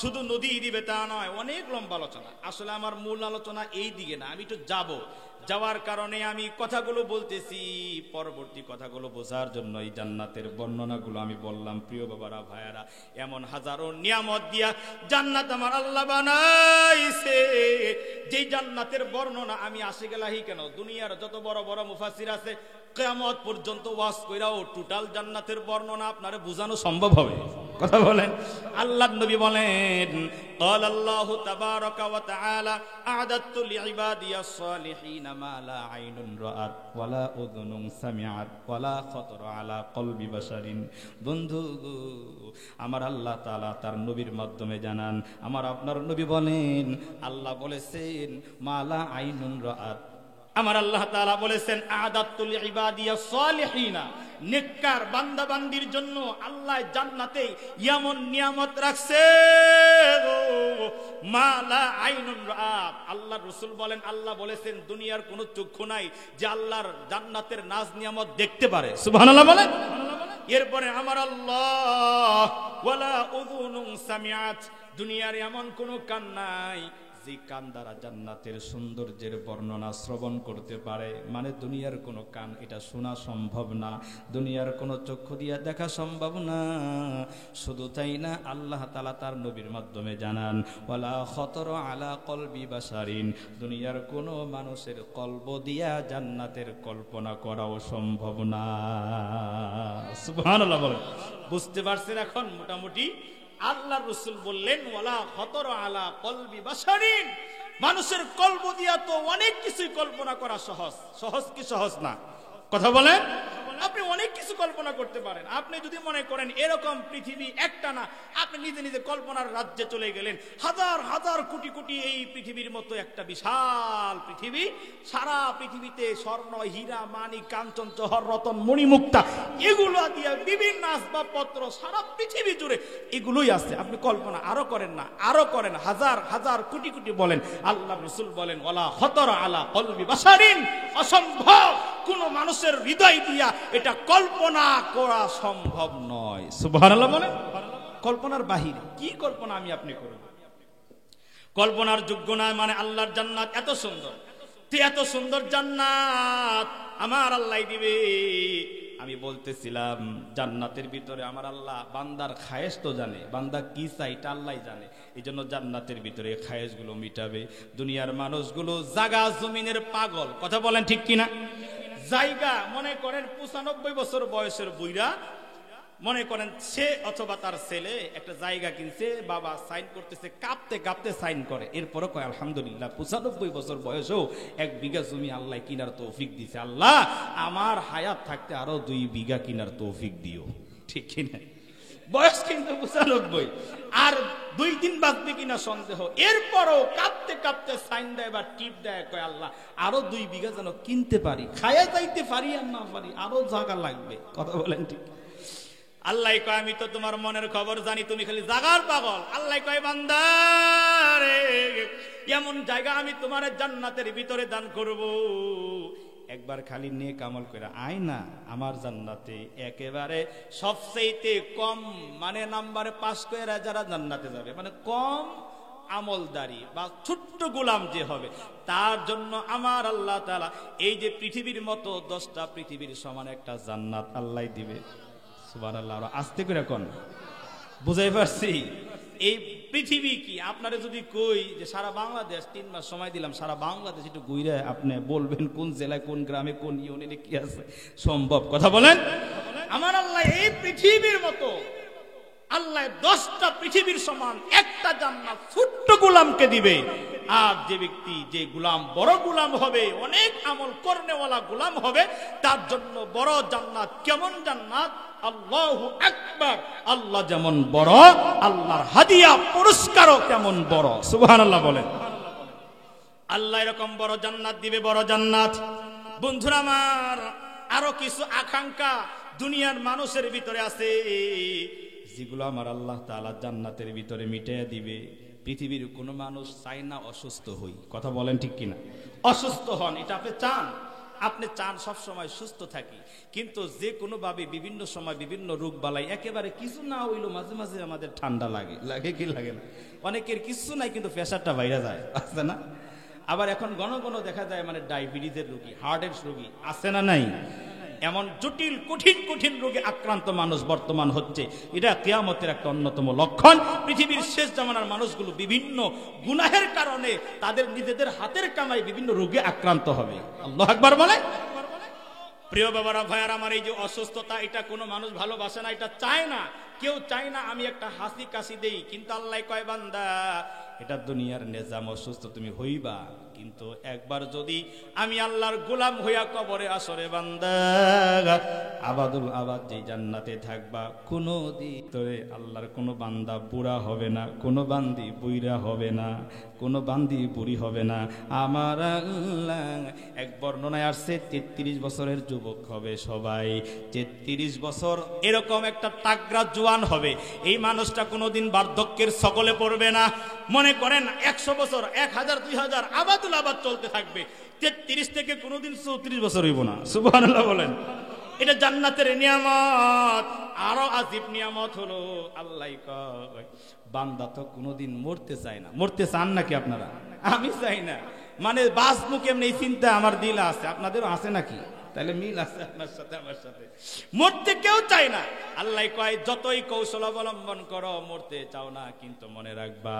শুধু নদী দিবে তা নয়, অনেক লম্বা আলোচনা। আসলে আমার মূল আলোচনা এই দিকে না, আমি একটু যাওয়ার কারণে আমি কথাগুলো বলতেছি, পরবর্তী কথাগুলো বোঝার জন্য এই জান্নাতের বর্ণনাগুলো আমি বললাম। প্রিয় বাবারা, ভাইয়ারা, এমন হাজারো নিয়ামত দিয়া জান্নাত আমার আল্লাহ বানাইছে, যে জান্নাতের বর্ণনা আমি আসে গেলাহি কেন, দুনিয়ার যত বড় বড় মুফাসসির আছে, কিয়ামত পর্যন্ত ওয়াজ কইরাও টোটাল জান্নাতের বর্ণনা আপনারে বোঝানো সম্ভব হবে? কথা বলেন। আল্লাহর নবী বলেন, ক্বালা আল্লাহু তাবারাকা ওয়া তাআলা, আ'দাতু লিইবাদিয়াস সালিহিন মা লা আইনুন রাআত ওয়া লা উযুনুন সামিআত ওয়া লা খাতারা আলা কলবি বাশারিন। বন্ধু, আমার আল্লাহ তাআলা তার নবীর মাধ্যমে জানান, আমার আপনার নবী বলেন, আল্লাহ বলেছেন মা লা আইনুন রাআত, আমার আল্লাহ তাআলা বলেছেন আ'দাতু লিইবাদিয়াস সালিহিন, নেককার বান্দা বান্দির জন্য আল্লাহ জান্নাতে এমন নিয়ামত রাখছে মা লা আইনুন রাআত। আল্লাহ রাসূল বলেন, আল্লাহ বলেছেন দুনিয়ার কোনো চক্ষু নাই যে আল্লাহর জান্নাতের নাজ নিয়ামত দেখতে পারে। সুবহানাল্লাহ বলেন। এরপরে আমার আল্লাহ ওয়ালা উযুনুন সামিআত, দুনিয়ার এমন কোনো কান নাই যে কান দ্বারা জান্নাতের সৌন্দর্যের বর্ণনা শ্রবণ করতে পারে। মানে দুনিয়ার কোনো কান এটা শোনা সম্ভব না, দুনিয়ার কোনো চক্ষু দিয়া দেখা সম্ভব না। শুধু তাই না, আল্লাহ তাআলা তার নবীর মাধ্যমে জানান ওয়ালা খাতারা আলা কলবি বাশারিন, দুনিয়ার কোনো মানুষের কলব দিয়া জান্নাতের কল্পনা করাও সম্ভব না। সুবহানাল্লাহ বলেন। বুঝতে পারছেন এখন মোটামুটি? আল্লাহ রাসূল বললেন ওয়ালা খাতারা আলা কলবি বাশারিন, মানুষের কলব দিয়া তো অনেক কিছুই কল্পনা করা সহজ। সহজ কি সহজ না? কথা বলেন। আপনি অনেক কিছু কল্পনা করতে পারেন। আপনি যদি মনে করেন এরকম পৃথিবী একটা না, আপনি নিজে নিজে কল্পনার রাজ্যে চলে গেলেন। হাজার হাজার কোটি কোটি এই পৃথিবীর মতো একটা বিশাল পৃথিবী, সারা পৃথিবীতে স্বর্ণ, হীরা, মানিক, কাঞ্চন, জহর, রতন, মণিমুক্তা, এগুলো দিয়ে বিভিন্ন আসবাবপত্র সারা পৃথিবী জুড়ে এগুলোই আছে। আপনি কল্পনা আরো করেন না, আরো করেন, হাজার হাজার কোটি কোটি বলেন। আল্লাহ রাসূল বলেন ওয়ালা খাতারা আলা কলবি বাশারিন, অসম্ভব, কোন মানুষের হৃদয় দিয়া এটা কল্পনা করা সম্ভব নয়। সুবহানাল্লাহ বলেন। কল্পনার বাহিরে কি কল্পনা আমি আপনি করব? কল্পনার যোগ্য নয়। মানে আল্লাহর জান্নাত এত সুন্দর, এত সুন্দর জান্নাত আমার আল্লাহ দিবে। আমি বলতেছিলাম জান্নাতের ভিতরে আমার আল্লাহ বান্দার খায়েশ তো জানে, বান্দা কি চাই এটা আল্লাহ জানে। এই জন্য জান্নাতের ভিতরে খায়েশ গুলো মিটাবে। দুনিয়ার মানুষগুলো জাগা জমিনের পাগল। কথা বলেন ঠিক কিনা? জায়গা মনে করেন 95 বছর বয়সের বুইরা, মনে করেন সে অথবা তার ছেলে একটা জায়গা কিনছে, বাবা সাইন করতেছে, কাঁপতে কাঁপতে সাইন করে, এরপরে কয় আলহামদুলিল্লাহ 95 বছর বয়সেও 1 বিঘা জমি আল্লাহ কিনার তৌফিক দিছে। আল্লাহ আমার হায়াত থাকতে আরো 2 বিঘা কিনার তৌফিক দিও। ঠিক কিনা? বয়স কিন্তু 95, আর 2 দিন বাঁচবে কিনা সন্দেহ। এরপরও কাঁপতে কাঁপতে সাইন দেয় বা টিপ দেয়, কয় আল্লাহ আরো 2 বিঘা যেন কিনতে পারি, খায়া যাইতে পারি আর না পারি, আরো জায়গা লাগবে। কথা বলেন ঠিক? আল্লাহ কয় আমি তো তোমার মনের খবর জানি, তুমি খালি জাগার পাগল। আল্লাহ কয় বান্দা রে, এমন জায়গা আমি তোমার জান্নাতের ভিতরে দান করব, একবার খালি নেক আমল করে আয় না আমার জান্নাতে। একেবারে সবচেয়ে কম মানে নাম্বারে পাস করে যারা জান্নাতে যাবে, মানে কম আমলদারি বা ছোট্ট গোলাম যে হবে, তার জন্য আমার আল্লাহ তাআলা এই যে পৃথিবীর মতো 10টা পৃথিবীর সমান একটা জান্নাত আল্লাহ দিবে। সুবহানাল্লাহ। আস্তে করে কোন বুঝাই পারছি? এই পৃথিবী কি আপনারা যদি কই যে সারা বাংলাদেশ 3 মাস সময় দিলাম, সারা বাংলাদেশ একটু ঘুরে আপনি বলবেন কোন জেলায়, কোন গ্রামে, কোন ইউনিয়নে কি আছে, সম্ভব? কথা বলেন। আমার আল্লাহ এই পৃথিবীর মতো আল্লাহ 10টা পৃথিবীর সমান একটা জান্নাত ছোট্ট গোলামকে দিবে। আর যে ব্যক্তি, যে গোলাম বড় গোলাম হবে, অনেক আমল করনেওয়ালা গোলাম হবে, তার জন্য বড় জান্নাত। কেমন জান্নাত? আল্লাহু আকবার। আল্লাহ যেমন বড়, আল্লাহর হাদিয়া পুরস্কারও কেমন বড়। সুবহানাল্লাহ বলেন। আল্লাহ এরকম বড় জান্নাত দিবে, বড় জান্নাত। বন্ধুরা আমার, আরো কিছু আকাঙ্ক্ষা দুনিয়ার মানুষের ভিতরে আছে, যেগুলো আমার আল্লাহ তাআলা জান্নাতের ভিতরে মিটাইয়া দিবে। পৃথিবীর কোনো মানুষ চায় না অসুস্থ হই। কথা বলেন ঠিক কিনা? অসুস্থ হন, এটা আপনি চান? আপনি চান সব সময় সুস্থ থাকি, কিন্তু যে কোনো ভাবে বিভিন্ন সময় বিভিন্ন রোগ বালাই, একেবারে কিছু না হইলো মাঝে মাঝে আমাদের ঠান্ডা লাগে, লাগে কি লাগে না? অনেকের কিছু নাই কিন্তু প্রেশারটা বাইরে যায়, আছে না? আবার এখন ঘন ঘন দেখা যায় মানে ডায়াবেটিসের রোগী, হার্টের রোগী, আছে না নাই? এমন জটিল কঠিন কঠিন রোগে আক্রান্ত মানুষ বর্তমান হচ্ছে। এটা কিয়ামতের একটা অন্যতম লক্ষণ। পৃথিবীর শেষ জামানার মানুষগুলো বিভিন্ন গুনাহের কারণে তাদের নিজেদের হাতের কামাই বিভিন্ন রোগে আক্রান্ত হবে। আল্লাহু আকবার বলে। প্রিয় বাবারা, ভাইয়ার আমার, এই যে অসুস্থতা, এটা কোনো মানুষ ভালোবাসে না, এটা চায় না, কেউ চায় না আমি একটা হাসি কাশি দেই। কিন্তু আল্লাহ কয়, বান্দা এটা দুনিয়ার নিজাম, অসুস্থ তুমি হইবা, কিন্তু একবার যদি আমি আল্লাহর গোলাম হইয়া কবরে আসরে বান্দা আবাদুল আবাদ যে জান্নাতে থাকবা, কোনো দিন তোরে আল্লাহর কোনো বান্দা বুড়া হবে না, কোনো বান্দি বুইরা হবে না, কোনো বান্দি বুড়ি হবে না। আমার আল্লাহ, এক বর্ণনায় আসছে 33 বছরের যুবক হবে সবাই, 33 বছর এরকম একটা তাগড়া জোয়ান হবে। এই মানুষটা কোনোদিন বার্ধক্যের সকলে পড়বে না। মনে করেন 100 বছর, 1000, 2000 আবাদুল আবাদ চলতে থাকবে, 33 থেকে কোনোদিন 34 বছর হইব না। সুবহানাল্লাহ বলেন। এটা জান্নাতের নিয়ামত। আরো আজিব নিয়ামত হলো, আল্লাহ কয় বান্দা তো কোনোদিন মরতে চায় না। মরতে চান নাকি আপনারা? আমি চাই না, মানে বাঁচবো কেমনে এই চিন্তা আমার দিলে আছে, আপনাদেরও আছে নাকি? তাহলে মিল আছে আপনার সাথে আমার সাথে। মরতে কেউ চায় না। আল্লাহ কয় যতই কৌশল অবলম্বন করো মরতে চাও না, কিন্তু মনে রাখবা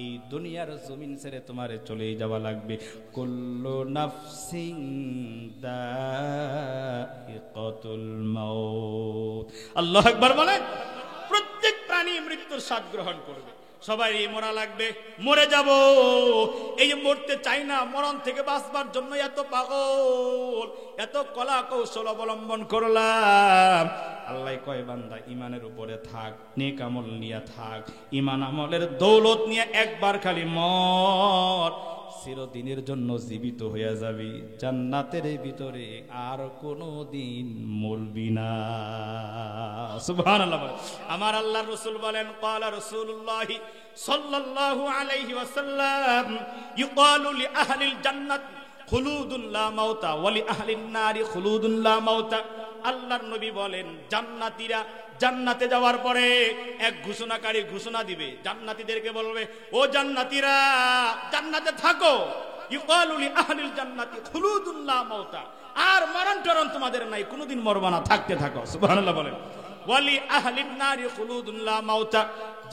এই দুনিয়ার জমিন ছেড়ে তোমারে চলেই যাওয়া লাগবে। কুল্লু নাফসিন যায়িকাতুল মাউত। আল্লাহু আকবার বলে। প্রত্যেক প্রাণী মৃত্যুর স্বাদ গ্রহণ করবে, সবাই মরা লাগবে, মরে যাব। এই যে মরতে চাই না, মরণ থেকে বাঁচবার জন্য এত পাগল, এত কলা কৌশল অবলম্বন করলাম। আল্লাহ কয় বান্দা ইমানের উপরে থাক, নেক আমল নিয়ে থাক, ইমান আমলের দৌলত নিয়ে একবার খালি মর, চিরদিনের জন্য জীবিত হয়ে যাবি, জান্নাতের ভিতরে আর কোনো দিন মরবি না। সুবহানাল্লাহ। আমার আল্লাহর রাসূল বলেন, ক্বালা রাসূলুল্লাহ সাল্লাল্লাহু আলাইহি ওয়াসাল্লাম, ইউকালু লি আহলিল জান্নাত খুলুদুন লা মাউতা ওয়া লি আহলিন নারি খুলুদুন লা মাউতা। আল্লাহর নবী বলেন, জান্নাতীরা জান্নাতে যাওয়ার পরে এক ঘোষণাকারী ঘোষণা দিবে, জান্নাতীদেরকে বলবে, ও জান্নাতীরা জান্নাতে থাকো, ইউকালু লি আহলিল জান্নাতি খুলুদুন লা মাউতা, আর মরণ টরণ তোমাদের নাই, কোনোদিন মরবা না, থাকতে থাকো। সুবহানাল্লাহ বলেন। ওয়া লি আহলিন নারি খুলুদুন লা মাউতা,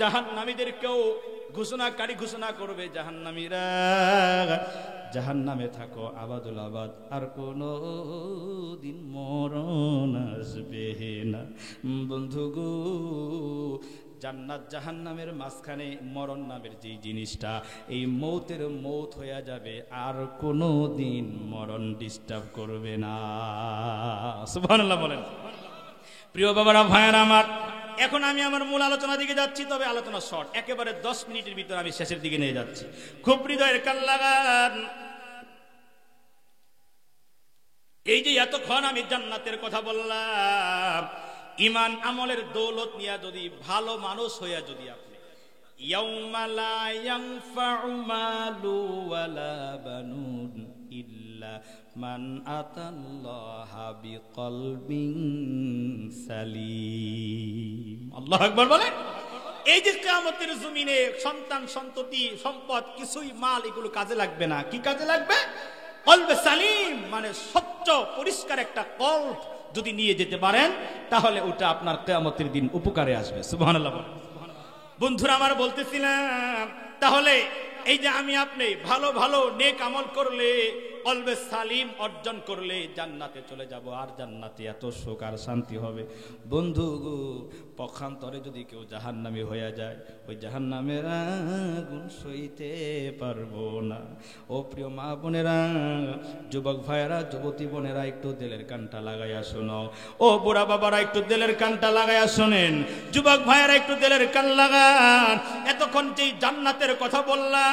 জাহান্নামীদেরকেও ঘোষণাকারী ঘোষণা করবে, জাহান্নামীরা জাহান্নামে থাকো আবাদুল আবাদ, আর কোনো দিন মরণ আসবে না। বন্ধু গো, জান্নাত জাহান্নামের মাঝখানে মরণ নামের যে জিনিসটা, এই মৌতের মৌত হয়ে যাবে, আর কোনো দিন মরণ ডিস্টার্ব করবে না। সুবহানাল্লাহ বলেন। প্রিয় বাবারা, ভাইয়ারা আমার, এখন আমি আমার মূল আলোচনা দিকে যাচ্ছি, তবে আলোচনা শর্ট, একেবারে 10 মিনিটের ভিতরে আমি শেষের দিকে নিয়ে যাচ্ছি। খুব হৃদয়ের কান লাগান। এই যে এতক্ষণ আমি জান্নাতের কথা বললাম, ইমান আমলের দৌলত নিয়ে যদি ভালো মানুষ হইয়া যদি আপনি ইয়াউমা লা ইয়ানফাউ মালু ওয়ালা বানুন ইল্লা মান আতাল্লাহা বিকলবিন সালিম। আল্লাহু আকবার বলে। এই যে কিয়ামতের জমিনে সন্তান সন্ততি সম্পদ কিছুই মাল এগুলো কাজে লাগবে না। কি কাজে লাগবে? কলবে সালিম, মানে স্বচ্ছ পরিষ্কার একটা কল্ব যদি নিয়ে যেতে পারেন, তাহলে ওটা আপনার কিয়ামতের দিন উপকারে আসবে। সুবহানাল্লাহ। বন্ধুরা আমার বলতেছিলাম, তাহলে এই যে আমি আপনি ভালো ভালো নেক আমল করলে, কলবে সালিম অর্জন করলে জান্নাতে চলে যাব, আর জান্নাতে এত সুখ আর শান্তি হবে। বন্ধু পক্ষান্তরে যদি কেউ জাহান্নামী হয়ে যায়, ওই জাহান্নামের আগুন সইতে পারবো না। ও প্রিয় মা বোনেরা, যুবক ভাইয়েরা, যুবতী বোনেরা, একটু দিলের কানটা লাগাইয়া শোনো। ও বুড়া বাবারা, একটু দিলের কানটা লাগাইয়া শোনেন। যুবক ভাইয়েরা, একটু দিলের কান লাগান। এতক্ষণ যেই জান্নাতের কথা বললাম,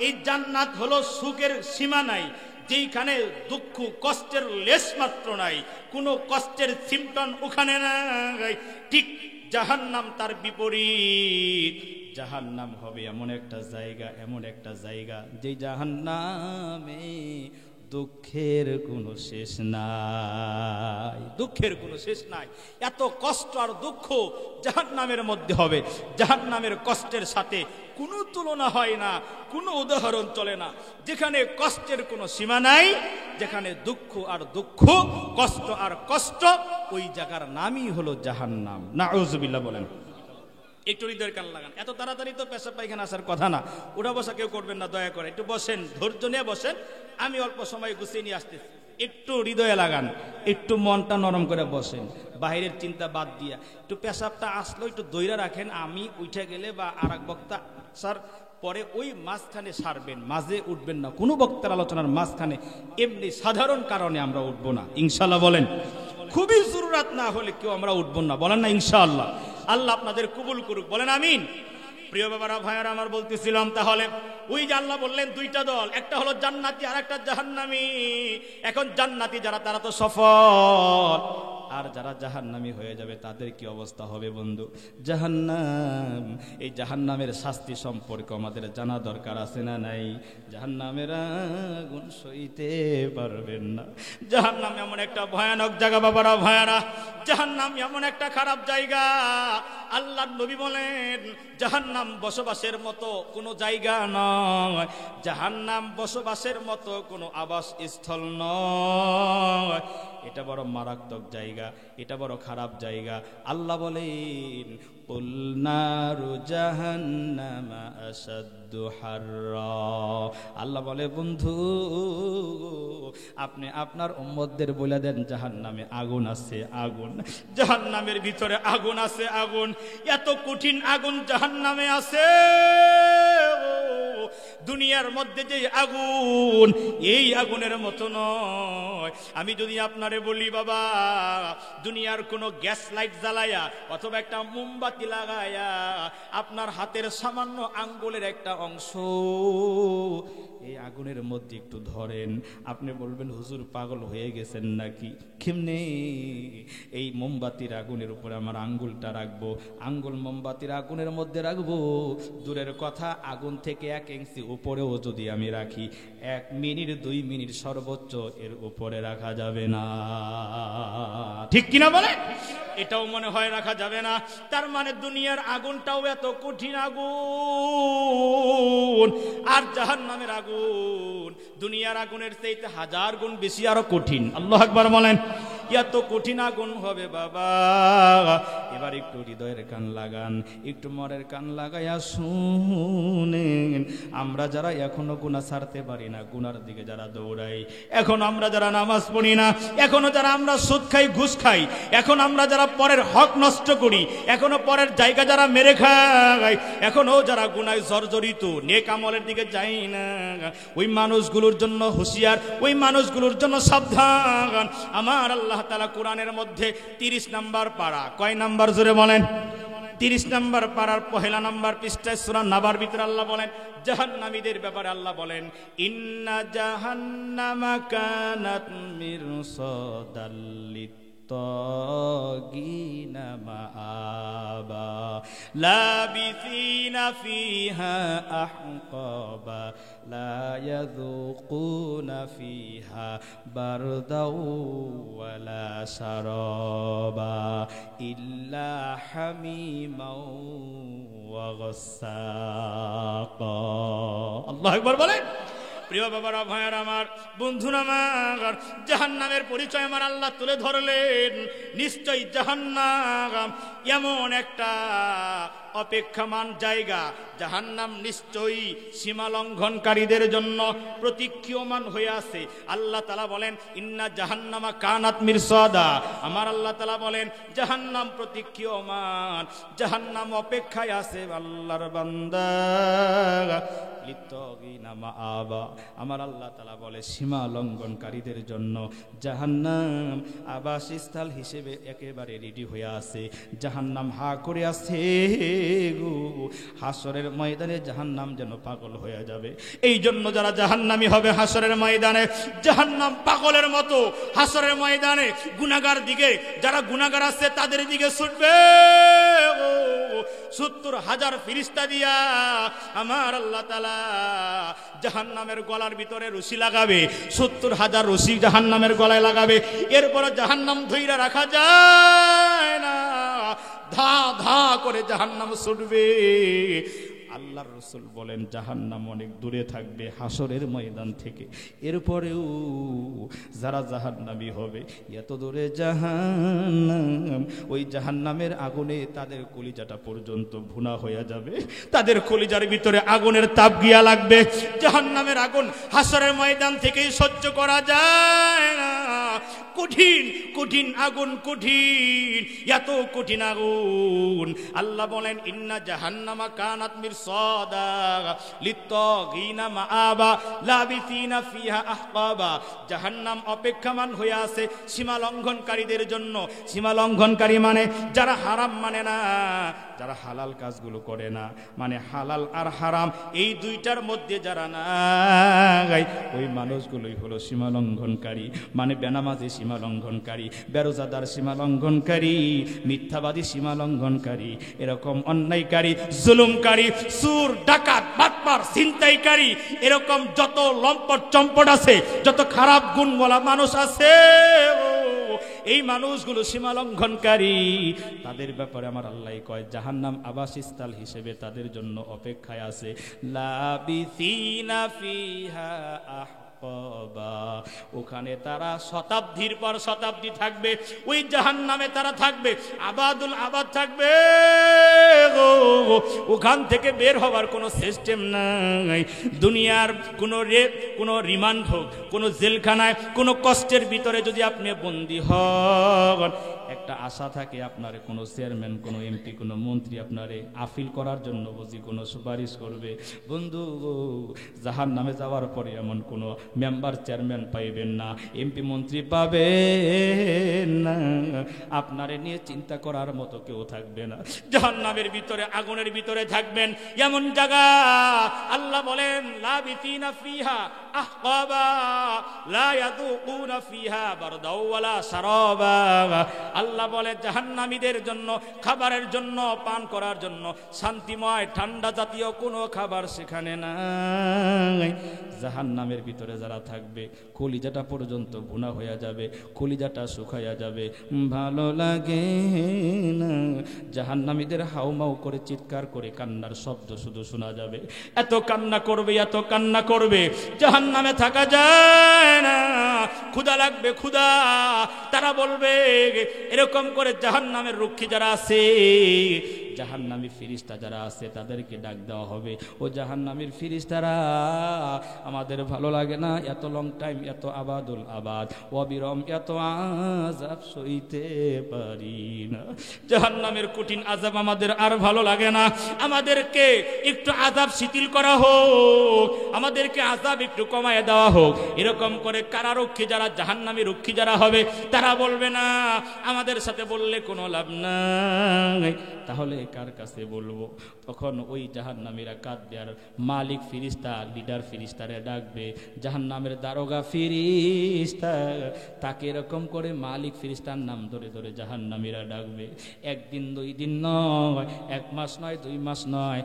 এই জান্নাত হলো সুখের সীমা নাই, যেইখানে দুঃখ কষ্টের লেশ মাত্র নাই, কোনো কষ্টের সিমটন ওখানে নাই। ঠিক জাহান্নাম তার বিপরীত। জাহান্নাম হবে এমন একটা জায়গা, এমন একটা জায়গা, যে জাহান্নামে দুঃখের কোনো শেষ নাই, দুঃখের কোনো শেষ নাই। এত কষ্ট আর দুঃখ জাহান্নামের মধ্যে হবে, জাহান্নামের কষ্টের সাথে কোনো তুলনা হয় না, কোনো উদাহরণ চলে না। যেখানে কষ্টের কোনো সীমা নাই, যেখানে দুঃখ আর দুঃখ, কষ্ট আর কষ্ট, ওই জায়গার নামই হলো জাহান্নাম। নাউযুবিল্লাহ বলেন। একটু হৃদয়ের কান লাগান। এত তাড়াতাড়ি তো পেশাব পায়খানা আসার কথা না, উঠা বসা কেউ করবেন না, দয়া করে একটু বসেন, ধৈর্য নিয়ে বসেন। আমি অল্প সময় গুছিয়ে নিয়ে আসতেছি। একটু হৃদয়ে লাগান, একটু মনটা নরম করে বসেন, বাইরের চিন্তা বাদ দিয়া। একটু পেশাবটা আসলো একটু দইরা রাখেন, আমি উঠে গেলে বা আর এক বক্তা স্যার পরে ওই মাঝখানে সারবেন, মাঝে উঠবেন না। কোনো বক্তার আলোচনার মাঝখানে এমনি সাধারণ কারণে আমরা উঠবো না, ইনশাল্লাহ বলেন। খুবই জরুরত না হলে কেউ আমরা উঠবো না, বলেন না ইনশাআল্লাহ। আল্লাহ আপনাদের কবুল করুক, বলেন আমিন। প্রিয় বাবারা, ভাইয়ারা আমার, বলতেছিলাম তাহলে ওই যে আল্লাহ বললেন দুইটা দল, একটা হলো জান্নাতি আর একটা জাহান্নামী। এখন জান্নাতি যারা, তারা তো সফল, আর যারা জাহান্নামী হয়ে যাবে তাদের কি অবস্থা হবে বন্ধু? জাহান্নাম, এই জাহান্নামের শাস্তি সম্পর্কে আমাদের জানা দরকার আছে না নাই? জাহান্নামের আগুন সইতে পারবেন না। জাহান্নাম এমন একটা ভয়ানক জায়গা বাবারা, ভাইয়ারা, জাহান্নাম এমন একটা খারাপ জায়গা। আল্লাহর নবী বলেন, জাহান্নাম বসবাসের মতো কোনো জায়গা নয়, জাহান্নাম বসবাসের মতো কোনো আবাসস্থল নয়। এটা বড় মারাত্মক জায়গা, এটা বড় খারাপ জায়গা। আল্লাহ বলেন, কুল নারু জাহান্নামা আশাদ্দু হাররা। আল্লাহ বলে, বন্ধু আপনি আপনার উম্মতদের বলে দেন, জাহান্নামে আগুন আছে, আগুন, জাহান্নামের ভিতরে আগুন আছে, আগুন। এত কঠিন আগুন জাহান্নামে আছে। দুনিয়ার মধ্যে যে আগুন, এই আগুনের মতো নয়। আমি যদি আপনারে বলি, বাবা দুনিয়ার কোনো গ্যাস লাইট জ্বালায়া অথবা একটা মোমবাতি লাগায়া আপনার হাতের সামান্য আঙ্গুলের একটা অংশ এই আগুনের মধ্যে একটু ধরেন, আপনি বলবেন হুজুর পাগল হয়ে গেছেন নাকি? কেমনে এই মোমবাতির আগুনের উপরে আমার আঙ্গুলটা রাখবো, আঙ্গুল মোমবাতির আগুনের মধ্যে রাখবো? দূরের কথা, আগুন থেকে 1 ইঞ্চি উপরেও যদি আমি রাখি, 1 মিনিট 2 মিনিট সর্বোচ্চ এর উপরে রাখা যাবে না, ঠিক কিনা বলে? এটাও মনে হয় রাখা যাবে না। তার মানে দুনিয়ার আগুনটাও এত কঠিন আগুন, আর জাহান্নামের আগুন দুনিয়ার আগুনের চাইতে 1000 গুণ বেশি আরো কঠিন। আল্লাহু আকবার বলেন। এত কঠিন আগুন হবে বাবা। এবার একটু হৃদয়ের কান লাগান, একটু মনের কান লাগাইয়া শুনেন। আমরা যারা এখনো গুনাহ ছাড়তে পারি না, গুনার দিকে যারা দৌড়াই, এখন আমরা যারা নামাজ পড়ি না, এখনো যারা আমরা সুদ খাই, ঘুষ খাই, এখন আমরা যারা পরের হক নষ্ট করি, এখনো পরের জায়গা যারা মেরে খাই, এখনো যারা গুনায় জর্জরিত, নেক আমলের দিকে যাই না, ওই মানুষগুলোর জন্য হুঁশিয়ার, ওই মানুষগুলোর জন্য সাবধান। আমার আল্লাহ তাআলা কোরআনের মধ্যে 30 নাম্বার পারা, কয় নাম্বার জোরে বলেন? 30 নাম্বার পারার 1 নাম্বার পৃষ্ঠায় সূরা নাবার ভিতরে আল্লাহ বলেন, জাহান্নামীদের ব্যাপারে আল্লাহ বলেন, ইন্না জাহান্নামা কানাত মিরসাদাল লিত্তাগিনা মাআবা লাবিসিনা ফিহা আহকাবা লা ইয়াযুকুনা ফিহা বারদাও ওয়ালা শারাবা ইল্লা হামিমাও ওয়া গাসসাকা। আল্লাহু আকবার বলেন। প্রিয় বাবারা, ভাইয়ারা আমার, বন্ধুরা আমার, জাহান্নামের পরিচয় আমার আল্লাহ তুলে ধরলেন। নিশ্চয়ই জাহান্নাম এমন একটা অপেক্ষমান জায়গা। জাহান্নাম নিশ্চয়ই সীমা লঙ্ঘনকারীদের জন্য প্রতীক্ষমান হয়ে আছে। আল্লাহ তাআলা বলেন ইন্না জাহান্নামা কানাত মিরসাদা, আমার আল্লাহ তাআলা বলেন জাহান্নাম প্রতীক্ষমান, জাহান্নাম অপেক্ষায় আছে আল্লাহর বান্দা লিত্তাগিনা মাআবা। আমার আল্লাহ তাআলা বলে সীমা লঙ্ঘনকারীদের জন্য জাহান্নাম আবাসস্থল হিসেবে একেবারে রেডি হয়ে আছে। জাহান্নাম হা করে আছে গো, হাসরের ময়দানে জাহান্নাম যেন পাগল হয়ে যাবে। এই জন্য যারা জাহান্নামী হবে হাসরের ময়দানে, জাহান্নাম পাগলের মতো হাসরের ময়দানে গুনাহগার দিকে, যারা গুনাহগার আছে তাদের দিকে ছুটবে। 70,000 ফেরেশতা দিয়া আমার আল্লাহ তাআলা জাহান্নামের গলার ভিতরে রশি লাগাবে। 70,000 রশি জাহান্নামের গলায় লাগাবে। এরপর জাহান্নাম ধইরা রাখা যায় না, ধা ধা করে জাহান্নাম ছুটবে। আল্লাহর রাসূল বলেন জাহান্নাম অনেক দূরে থাকবে হাসরের ময়দান থেকে। এরপরেও যারা জাহান্নামী হবে এত দূরে জাহান্নাম, ওই জাহান্নামের আগুনে তাদের কলিজাটা পর্যন্ত ভুনা হয়ে যাবে, তাদের কলিজার ভিতরে আগুনের তাপ গিয়া লাগবে। জাহান্নামের আগুন হাসরের ময়দান থেকেই সহ্য করা যায় না। কঠিন কঠিন আগুন, কঠিন, এত কঠিন আগুন। আল্লাহ বলেন ইন্না জাহান্নামা কানাত মিরসাদা লিত্তাগিনা মাআবা লাবিসিনা ফিহা আহকাবা। জাহান্নাম অপেক্ষমান হয়ে আছে সীমা লঙ্ঘনকারীদের জন্য। সীমা লঙ্ঘনকারী মানে যারা হারাম মানে না, যারা হালাল কাজগুলো করে না, মানে হালাল আর হারাম এই দুইটার মধ্যে যারা নাই, ওই মানুষগুলোই হলো সীমা লঙ্ঘনকারী। মানে বেনামাজি সীমা লঙ্ঘনকারী, বেরোজাদার সীমা লঙ্ঘনকারী, মিথ্যাবাদী সীমা লঙ্ঘনকারী, এরকম অন্যায়কারী, জুলুমকারী, সুর, ডাকাত, বাটপার, ছিনতাইকারী, এরকম যত লম্পট চম্পট আছে, যত খারাপ গুণওয়ালা মানুষ আছে, এই মানুষগুলো সীমা লঙ্ঘনকারী। তাদের ব্যাপারে আমার আল্লাহ কয় জাহান্নাম আবাসস্থল হিসেবে তাদের জন্য অপেক্ষায় আছে। লাবিসিনা ফিহা আহকাবা, ওখানে তারা শতাব্দীর পর শতাব্দী থাকবে। ওই জাহান্নামে তারা থাকবে, আবাদুল আবাদ থাকবে। ওখান থেকে বের হওয়ার কোনো সিস্টেম নাই। দুনিয়ার কোনো রেপ, কোনো রিমান্ড হোক, কোনো জেলখানায়, কোনো কষ্টের ভিতরে যদি আপনি বন্দী হন, একটা আশা থাকে আপনার কোনো চেয়ারম্যান, কোনো এমপি, কোনো মন্ত্রী আপনারে আপিল করার জন্য বুঝি কোনো সুপারিশ করবে। বন্ধু, জাহান্নামে যাওয়ার পরে এমন কোনো মেম্বার, চেয়ারম্যান পাইবেন না, এমপি মন্ত্রী পাবেন না, আপনারে নিয়ে চিন্তা করার মতো কেউ থাকবে না। জাহান্নামের ভিতরে, আগুনের ভিতরে থাকবেন এমন জায়গা। আল্লাহ বলেন লাবিসিনা ফিহা আহকাবা লা ইয়াযুকুনা ফিহা বারদাও ওয়ালা শারাবা। আল্লাহ বলে জাহান্নামীদের জন্য খাবারের জন্য, পান করার জন্য শান্তিময় ঠান্ডা জাতীয় কোনো খাবার সেখানে নাই। জাহান্নামের ভিতরে যারা থাকবে কলিজাটা পর্যন্ত ভুনা হয়ে যাবে, কলিজাটা শুকাইয়া যাবে, ভালো লাগে না। জাহান্নামীদের হাউমাউ করে চিৎকার করে কান্নার শব্দ শুধু শোনা যাবে। এত কান্না করবে, এত কান্না করবে, জাহান্নামে থাকা যায় না। ক্ষুধা লাগবে, ক্ষুধা। তারা বলবে, এরকম করে জাহান্নামের রক্ষী যারা আছে, জাহান্নামী ফেরেশতা যারা আছে, তাদেরকে ডাক দেওয়া হবে, ও জাহান্নামীর ফেরেশতারা, আমাদের ভালো লাগে না এত লং টাইম, এত আবাদুল আবাদ, অবিরম এত আযাব সইতে পারি না। জাহান্নামের কঠিন আযাব আমাদের আর ভালো লাগে না, আমাদেরকে একটু আযাব শিথিল করা হোক, আমাদেরকে আযাব একটু কমায় দেওয়া হোক। এরকম করে কারারক্ষী যারা, জাহান্নামী রক্ষী যারা হবে, তারা বলবে না, আমাদের সাথে বললে কোনো লাভ নাই, তাহলে কার কাছে বলবো? তখন ওই জাহান্নামীরা কাঁদবে, আর মালিক ফেরেশতা, লিডার ফেরেশতারে ডাকবে, জাহান্নামের দারোগা ফেরেশতা, তাকে এরকম করে মালিক ফেরেশতার নাম ধরে ধরে জাহান্নামীরা ডাকবে। একদিন, 2 দিন নয়, 1 মাস নয়, 2 মাস নয়,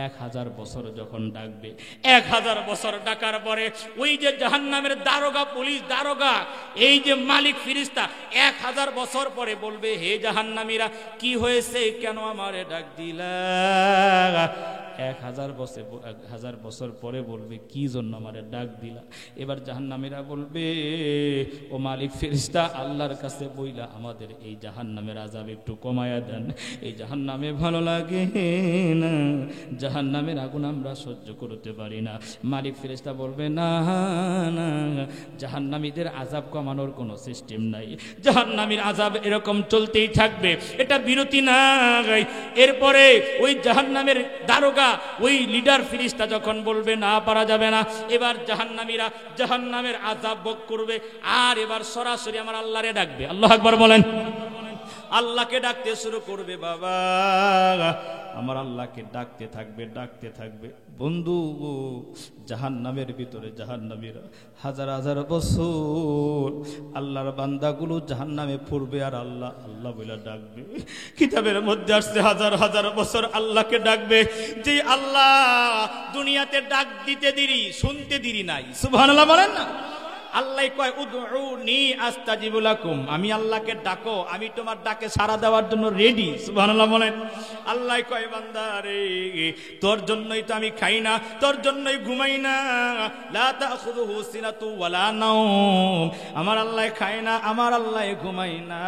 1000 বছর যখন ডাকবে, 1000 বছর ডাকার পরে ওই যে জাহান্নামের দারোগা, পুলিশ দারোগা, এই যে মালিক ফেরেশতা 1000 বছর পরে বলবে, হে জাহান্নামীরা, কি হয়েছে, কেন আমারে ডাক দিলা? 1000 বছর পরে বলবে কি জন্য আমারে ডাক দিলা। এবার জাহান্নামীরা বলবে ও মালিক ফেরেশতা আল্লাহর কাছে বইলা আমাদের এই জাহান্নামের আযাব একটু কমায়া দেন, এই জাহান্নামে ভালো লাগে না, জাহান্নামের আগুন আমরা সহ্য করতে পারি না। মালিক ফেরেশতা বলবে না না, জাহান্নামীদের আযাব কমানোর কোনো সিস্টেম নাই, জাহান্নামীর আযাব এরকম চলতেই থাকবে, এটা বিরতি নাই। এরপরে ওই জাহান্নামের দারোগা ওই লিডার ফেরেশতা যখন বলবে না পারা যাবে না, এবার জাহান্নামীরা জাহান্নামের আযাব ভোগ করবে, আর এবার সরাসরি আমার আল্লাহরে ডাকবে। আল্লাহু আকবার বলেন। আল্লাহকে ডাকতে শুরু করবে বাবা, আমার আল্লাহকে ডাকতে থাকবে ডাকতে থাকবে। বন্ধু জাহান্নামের ভিতরে জাহান্নামীরা হাজার হাজার বছর আল্লাহর বান্দাগুলো জাহান্নামে পড়বে, আর আল্লাহ আল্লাহ বলে ডাকবে। কিতাবের মধ্যে আসছে হাজার হাজার বছর আল্লাহকে ডাকবে, যে আল্লাহ দুনিয়াতে ডাক দিতে দেরি শুনতে দেরি নাই। সুবহানাল্লাহ বলেন না। আল্লাহ কয় উদউনি আস্তাজিবু লাকুম, আমি আল্লাহকে ডাকো, আমি তোমার ডাকে সাড়া দেওয়ার জন্য রেডি। সুবহানাল্লাহ বলেন। আল্লাহ কয় বান্দা রে তোর জন্যই তো আমি খাই না, তোর জন্যই ঘুমাই না, লা তাখুযুহু সিনাতু ওয়ালা নাওম, আমার আল্লাহ খায় না, আমার আল্লাহ ঘুমাই না,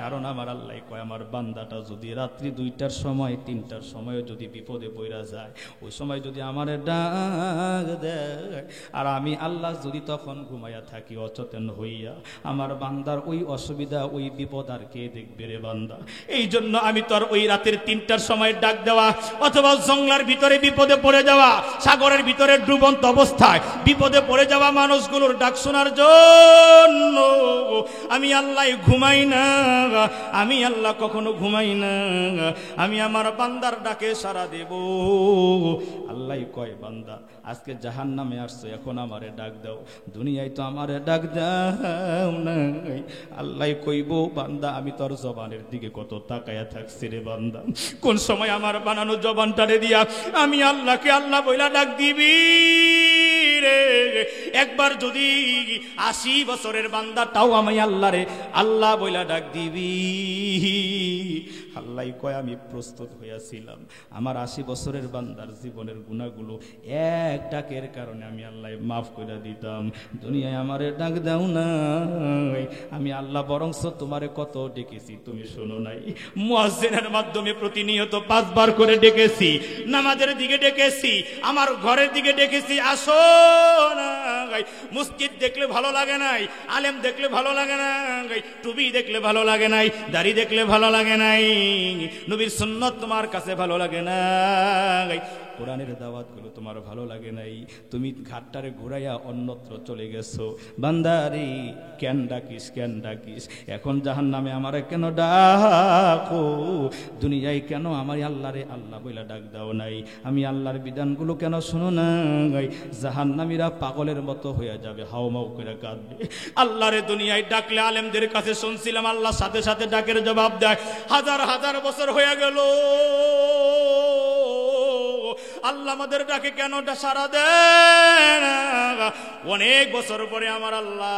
কারণ আমার আল্লাহ কয় আমার বান্দাটা যদি রাত্রি 2টার সময় 3টার সময় যদি বিপদে পড়া যায়, ওই সময় যদি আমারে ডাক দেয়, আর আমি আল্লাহ যদি তখন ঘুমাইয়া থাকি অচেতন হইয়া, আমার বান্দার ওই অসুবিধা ওই বিপদ আর কে দেখবে রে বান্দা। এই জন্য আমি তোর ওই রাতের 3টার সময় ডাক দেওয়া, অথবা জঙ্গলার ভিতরে বিপদে পড়ে যাওয়া, সাগরের ভিতরে ডুবন্ত অবস্থায় বিপদে পড়ে যাওয়া মানুষগুলোর ডাক শোনার জন্য আমি আল্লাহ ঘুমাই না, আমি আল্লাহ কখনো ঘুমাই না, আমি আমার বান্দার ডাকে সাড়া দেব। আল্লাহ কয় বান্দা আজকে জাহান্নামে আসছো, এখন আমারে ডাক দাও, দুনিয়ায় তো আমারে ডাক দাও নাই। আল্লাহ কইব বান্দা আমি তোর জবানের দিকে কত তাকায়া থাকছি রে বান্দা, কোন সময় আমার বানানো জবানটারে দিয়া আমি আল্লাহকে আল্লাহ বইলা ডাক দিবি রে। একবার যদি 80 বছরের বান্দা তাও আমি আল্লাহরে আল্লাহ বইলা ডাক দিবি। আল্লাহ কয় আমি প্রস্তুত হইয়াছিলাম, আমার 80 বছরের বান্দার জীবনের গুনাহগুলো এক ডাকের কারণে আমি আল্লাহ মাফ করে দিতাম, দুনিয়ায় আমারে ডাক দাও নাই। আমি আল্লাহ বরংস তোমারে কত ডেকেছি তুমি শোনো নাই, মুয়াজ্জিনের মাধ্যমে প্রতিনিয়ত 5 বার করে ডেকেছি, নামাজের দিকে ডেকেছি, আমার ঘরের দিকে ডেকেছি, আসো না। মসজিদ দেখলে ভালো লাগে নাই, আলেম দেখলে ভালো লাগে নাই, টুপি দেখলে ভালো লাগে নাই, দাড়ি দেখলে ভালো লাগে নাই, নবীর সুন্নাত তোমার কাছে ভালো লাগে নাই, কোরআনের দাওয়াতগুলো তোমার ভালো লাগে নাই, তুমি ঘাটটারে ঘুরাইয়া অন্যত্র চলে গেছো। বান্দারে কেন ডাকিস কেন ডাকিস, এখন জাহান্নামে আমারে কেন ডাকো, দুনিয়ায় কেন আমার আল্লাহরে আল্লাহ বইলা ডাক দাও নাই, আমি আল্লাহর বিধানগুলো কেন শোনো নাই। জাহান্নামীরা পাগলের মতো হয়ে যাবে, হাওমাও করে কাঁদবে। আল্লাহরে দুনিয়ায় ডাকলে আলেমদের কাছে শুনছিলাম আল্লাহ সাথে সাথে ডাকের জবাব দেয়। হাজার হাজার বছর হয়ে গেল, আল্লাহ আমাদের ডাকে কেন সাড়া দেন? অনেক বছর পরে আমার আল্লাহ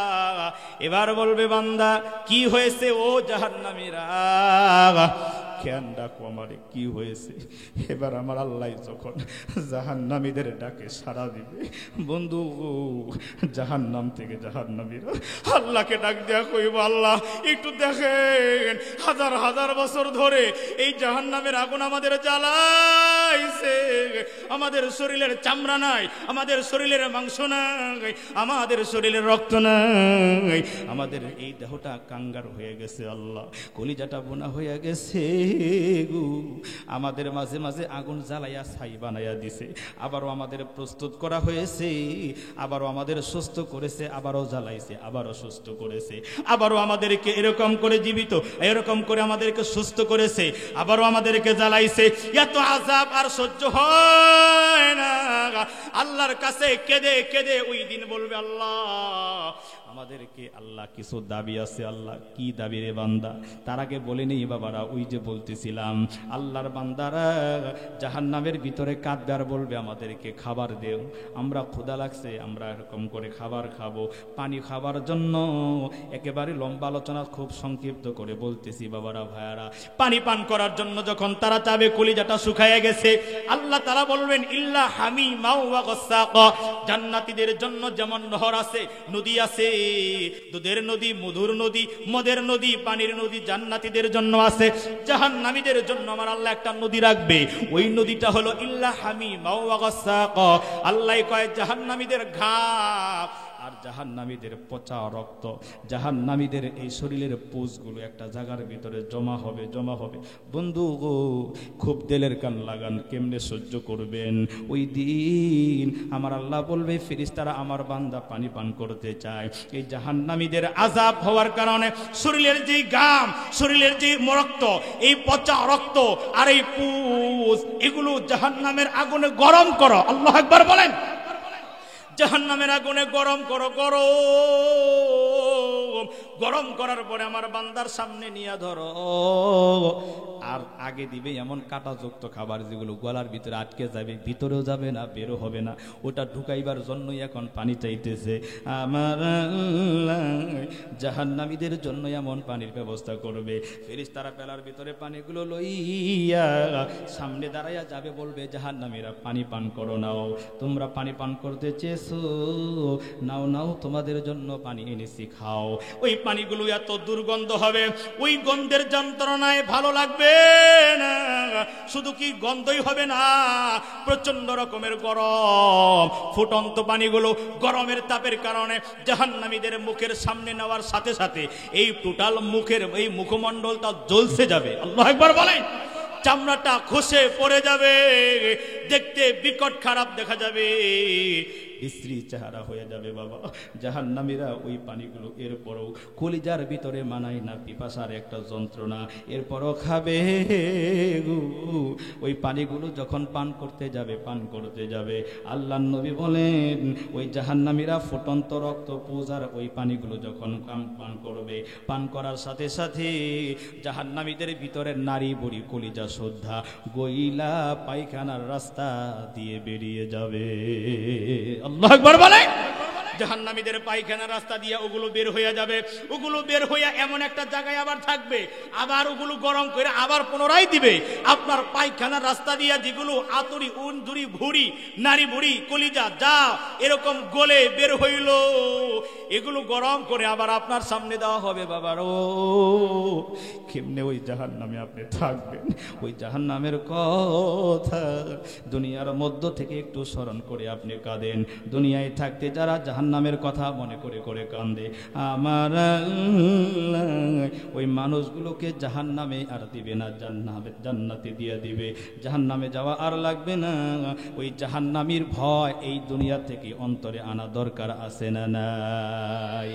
এবার বলবে বান্দা কি হয়েছে ও জাহান্নামীরা, কেন ডাকো আমারে, কি হয়েছে? এবার আমার আল্লাহ যখন জাহান্নামীদের ডাকে সাড়া দিবে, বন্ধু জাহান্নাম থেকে জাহান্নামীরা আল্লাহকে ডাক দেয়া কইব আল্লাহ একটু দেখেন, হাজার হাজার বছর ধরে এই জাহান্নামের আগুন আমাদের জ্বালাইছে, আমাদের শরীরের চামড়া নাই, আমাদের শরীরের মাংস নাই, আমাদের শরীরের রক্ত নাই, আমাদের এই দেহটা কাঙ্গার হয়ে গেছে, আল্লাহ কলিজাটা বোনা হয়ে গেছে গো, আমাদের মাঝে মাঝে আগুন জ্বালাইয়া ছাই বানাইয়া দিছে, আবারও আমাদের প্রস্তুত করা হয়েছে, আবারও আমাদের সুস্থ করেছে, আবারও জ্বালাইছে, আবারও সুস্থ করেছে, আবারও আমাদেরকে এরকম করে জীবিত এরকম করে আমাদেরকে সুস্থ করেছে, আবারও আমাদেরকে জ্বালাইছে। এত আযাব আর সহ্য হয় না, আল্লাহর কাছে কেঁদে কেঁদে ওই দিন বলবে আল্লাহ আমাদেরকে, আল্লাহ কিছু দাবি আছে, আল্লাহ কি দাবি রে বান্দা? তার আগে বলে নেই বাবারা, ওই যে বলছি বলতেছিলাম, আল্লাহর বান্দারা জাহান্নামের ভিতরে কাঁদবে আর বলবে আমাদেরকে খাবার দেও, আমরা ক্ষুধা লাগছে, আমরা এরকম করে খাবার খাবো। পানি খাবার জন্য একেবারে লম্বা আলোচনা খুব সংক্ষিপ্ত করে বলতেছি বাবারা ভাইয়ারা, পানি পান করার জন্য যখন তারা চাবে, কলিজাটা শুকায় গেছে, আল্লাহ তাআলা বলবেন ইল্লা হামিমা ওয়া গাসসাকা, জান্নাতীদের জন্য যেমন নহর আছে, নদী আছে, দুধের নদী, মধুর নদী, মদের নদী, পানির নদী জান্নাতীদের জন্য আছে। জাহান্নামীদের জন্য আমার আল্লাহ একটা নদী রাখবে, ওই নদীটা হলো ইল্লা হামিমা ওয়া গাসসাকা। আল্লাহ কয় জাহান্নামীদের ঘাম আর জাহান্নামীদের পচা রক্ত, জাহান্নামীদের এই শরীরের পুঁজগুলো একটা জায়গার ভিতরে জমা হবে, জমা হবে। বন্ধু গো, খুব দিলের কান লাগান, কেমনে সহ্য করবেন ওই দিন? আমার আল্লাহ বলবে ফেরেশতারা আমার বান্দা পানি পান করতে চায়। এই জাহান্নামীদের আযাব হওয়ার কারণে শরীরের যেই ঘাম, শরীরের যে রক্ত, এই পচা রক্ত আর এই পুঁজ, এগুলো জাহান্নামের আগুনে গরম করো। আল্লাহু আকবার বলেন। জাহান্নামের আগুনে গরম করো, গরম গরম করার পরে আমার বান্দার সামনে নিয়ে ধরো, আর আগে দিবে এমন কাঁটাযুক্ত খাবার যেগুলো গলার ভিতরে আটকে যাবে, ভিতরেও যাবে না, বেরো হবে না, ওটা ঢুকাইবার জন্যই এখন পানি চাইতেছে। আমার জাহান্নামীদের জন্য এমন পানির ব্যবস্থা করবে, ফেরেশতারা পেলার ভিতরে পানিগুলো লইয়া সামনে দাঁড়াইয়া যাবে, বলবে জাহান্নামীরা পানি পান করো, নাও, তোমরা পানি পান করতে চেয়েছো, নাও নাও, তোমাদের জন্য পানি এনেছি, খাও। ওই পানিগুলো এত দুর্গন্ধ হবে, ওই গন্ধের যন্ত্রণায় ভালো লাগবে না, শুধু কি গন্ধই হবে না, প্রচন্ড রকমের গরম। ফুটন্ত পানিগুলো গরমের তাপের কারণে জাহান্নামীদের মুখের সামনে নেওয়ার সাথে সাথে এই টোটাল মুখের এই মুখমণ্ডলটা জ্বলছে যাবে। আল্লাহু আকবার বলেন। চামড়াটা খসে পড়ে যাবে, দেখতে বিকট খারাপ দেখা যাবে, বিশ্রী চেহারা হয়ে যাবে বাবা। জাহান্নামীরা ওই পানিগুলো এরপরও কলিজার ভিতরে মানায় না, পিপাসার একটা যন্ত্রণা, এরপরও খাবে। ওই পানিগুলো যখন পান করতে যাবে, পান করতে যাবে, আল্লাহর নবী বলেন ওই জাহান্নামীরা ফুটন্ত রক্ত পূজার ওই পানিগুলো যখন পান করবে, পান করার সাথে সাথে জাহান্নামীদের ভিতরে নারী বুড়ি কলিজা শ্রদ্ধা গইলা পায়খানার রাস্তা দিয়ে বেরিয়ে যাবে। আল্লাহু আকবার বলেন। জাহান্নামীদের পায়খানা রাস্তা দিয়ে ওগুলো বের হয়ে যাবে, ওগুলো বের হইয়া এমন একটা জায়গায় আবার থাকবে, আবার ওগুলো গরম করে আবার পুনরায় দিবে। আপনার পায়খানা রাস্তা দিয়ে যেগুলো আতরি, উনজুরি, ভুড়ি, নারী ভুড়ি, কলিজা যা এরকম গলে বের হইল, এগুলো গরম করে আবার আপনার সামনে দেওয়া হবে। বাবারও কেমনে ওই জাহান্নামে আপনি থাকবেন? ওই জাহান্নামের কথা দুনিয়ার মধ্য থেকে একটু স্মরণ করে আপনি কাঁদেন। দুনিয়ায় থাকতে যারা জাহান্নামের কথা মনে করে করে কান্দে, আমার ওই মানুষগুলোকে জাহান্নামে আর দিবে না, জান্নাতে দিয়ে দিবে। জাহান্নামে যাওয়া আর লাগবে না। ওই জাহান্নামীর ভয় এই দুনিয়া থেকে অন্তরে আনা দরকার আছে না নাই?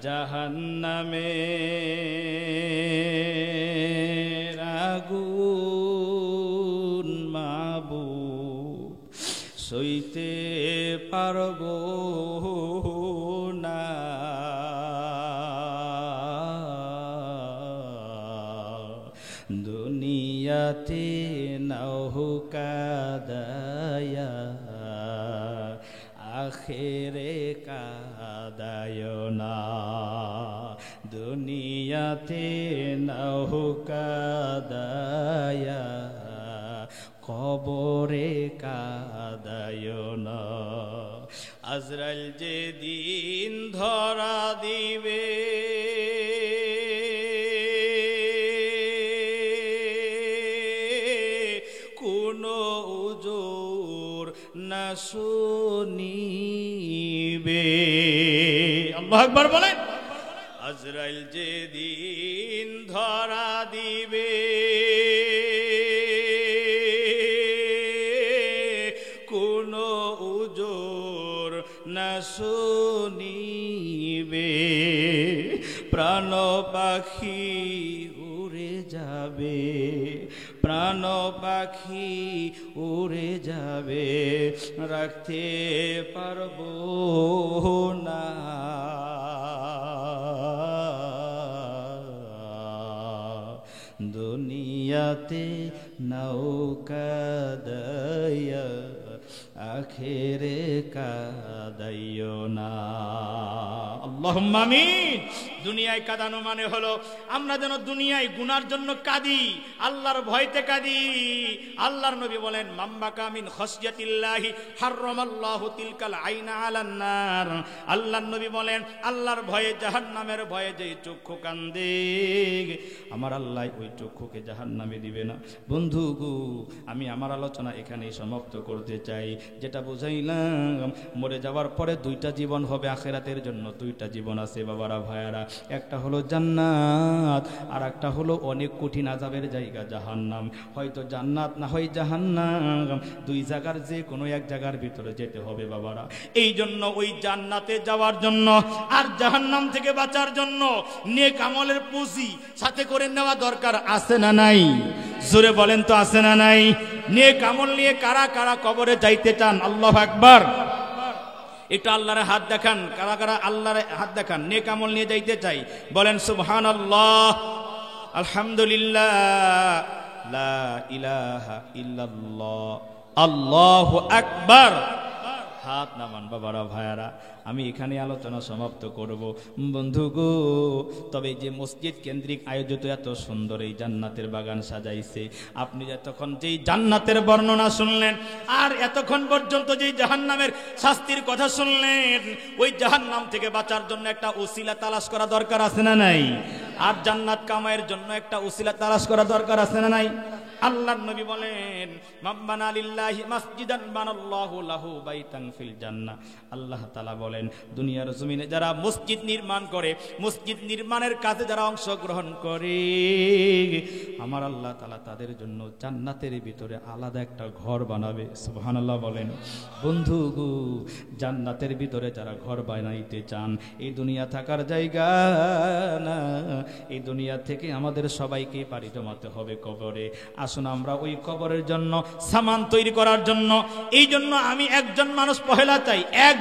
জাহান্নামে আগুন মাবুদ সইতে পারব না, দুনিয়াতে নাও কাদায়া, আখেরে কাদায় না, দুনিয়াতে নাও কাদায়া, কবরে কাদায় না। আজরাইল যেদিন ধরা দিবে, কোনো ওজোর না শুনিবে। আল্লাহু আকবার বলেন। আজরাইল যেদিন ধরা দিবে, কোনো ওজোর না শুনিবে, প্রাণ পাখি উড়ে যাবে, প্রাণ পাখি উড়ে যাবে, রাখতে পারবো না। দুনিয়া দুনিয়াতে নৌকা দাইয়া আখেরে কাদাইও না। আল্লাহুম্মা আমিন। দুনিয়ায় কাঁদানো মানে হলো আমরা যেন দুনিয়ায় গুনার জন্য কাঁদি, আল্লাহর ভয়তে কাঁদি। আল্লাহর নবী বলেন মাম্বাকা মিন খাশিয়াতিল্লাহি হারামাল্লাহু তিলকাল আইনা আলান নার। আল্লাহর নবী বলেন আল্লাহর ভয়ে জাহান্নামের ভয়ে যেই চক্ষু কান্দে আমার আল্লাহ ওই চক্ষুকে জাহান্নামে দিবে না। বন্ধু গো, আমি আমার আলোচনা এখানেই সমাপ্ত করতে চাই। যেটা বুঝাইলাম, মরে যাওয়ার পরে দুইটা জীবন হবে আখিরাতের জন্য। দুইটা জীবন আছে বাবারা ভাইয়ারা, একটা হলো জান্নাত আর একটা হলো অনেক কঠিন আযাবের জায়গা জাহান্নাম। হয়তো জান্নাত না হয় জাহান্নাম, দুই জায়গার যে কোনো এক জায়গার ভিতরে যেতে হবে বাবারা। এই জন্য ওই জান্নাতে যাওয়ার জন্য আর জাহান্নাম থেকে বাঁচার জন্য নেক আমলের পুঁজি সাথে করে নেওয়া দরকার আছে না নাই? জোরে বলেন তো আছে না নাই? নেক আমল নিয়ে কারা কারা কবরে যাইতে চান? আল্লাহু আকবার। এটা আল্লাহর হাত দেখান, কারা কারা আল্লাহর হাত দেখান নেক আমল নিয়ে যাইতে চাই? বলেন সুবহানাল্লাহ, আলহামদুলিল্লাহ, লা ইলাহা ইল্লাল্লাহ, আল্লাহু আকবার। হাত নামান বাবারা ভাইয়ারা। আমি এখানে আলোচনা সমাপ্ত করব বন্ধু গো। তবে যে মসজিদ কেন্দ্রিক আয়োজিত এত সুন্দর এই জান্নাতের বাগান সাজাইছে, আপনি এতক্ষণ যেই জান্নাতের বর্ণনা শুনলেন আর এতক্ষণ পর্যন্ত যেই জাহান্নামের শাস্তির কথা শুনলেন, ওই জাহান্নাম থেকে বাঁচার জন্য একটা উসিলা তালাশ করা দরকার আছে না নাই? আর জান্নাত কামাইয়ের জন্য একটা উসিলা তালাশ করা দরকার আছে না নাই? আল্লাহর নবী বলেন মাব্বানা লিল্লাহি মাসজিদান বানাল্লাহু লাহু বাইতান ফিল জান্নাহ। আল্লাহ তাআলা বলেন দুনিয়ার জমিনে যারা মসজিদ নির্মাণ করে, মসজিদ নির্মাণের কাজে যারা অংশগ্রহণ করে, আমার আল্লাহ তাআলা তাদের জন্য জান্নাতের ভিতরে আলাদা একটা ঘর বানাবে। সুবহানাল্লাহ বলেন। বন্ধু গো, জান্নাতের ভিতরে যারা ঘর বানাইতে চান, এই দুনিয়া থাকার জায়গা না, এই দুনিয়া থেকে আমাদের সবাইকে পাড়ি জমাতে হবে কবরে। আসুন আমরা ওই কবরের জন্য সামান তৈরি করার জন্য, এই জন্য আমি একজন মানুষ পহেলা চাই, এক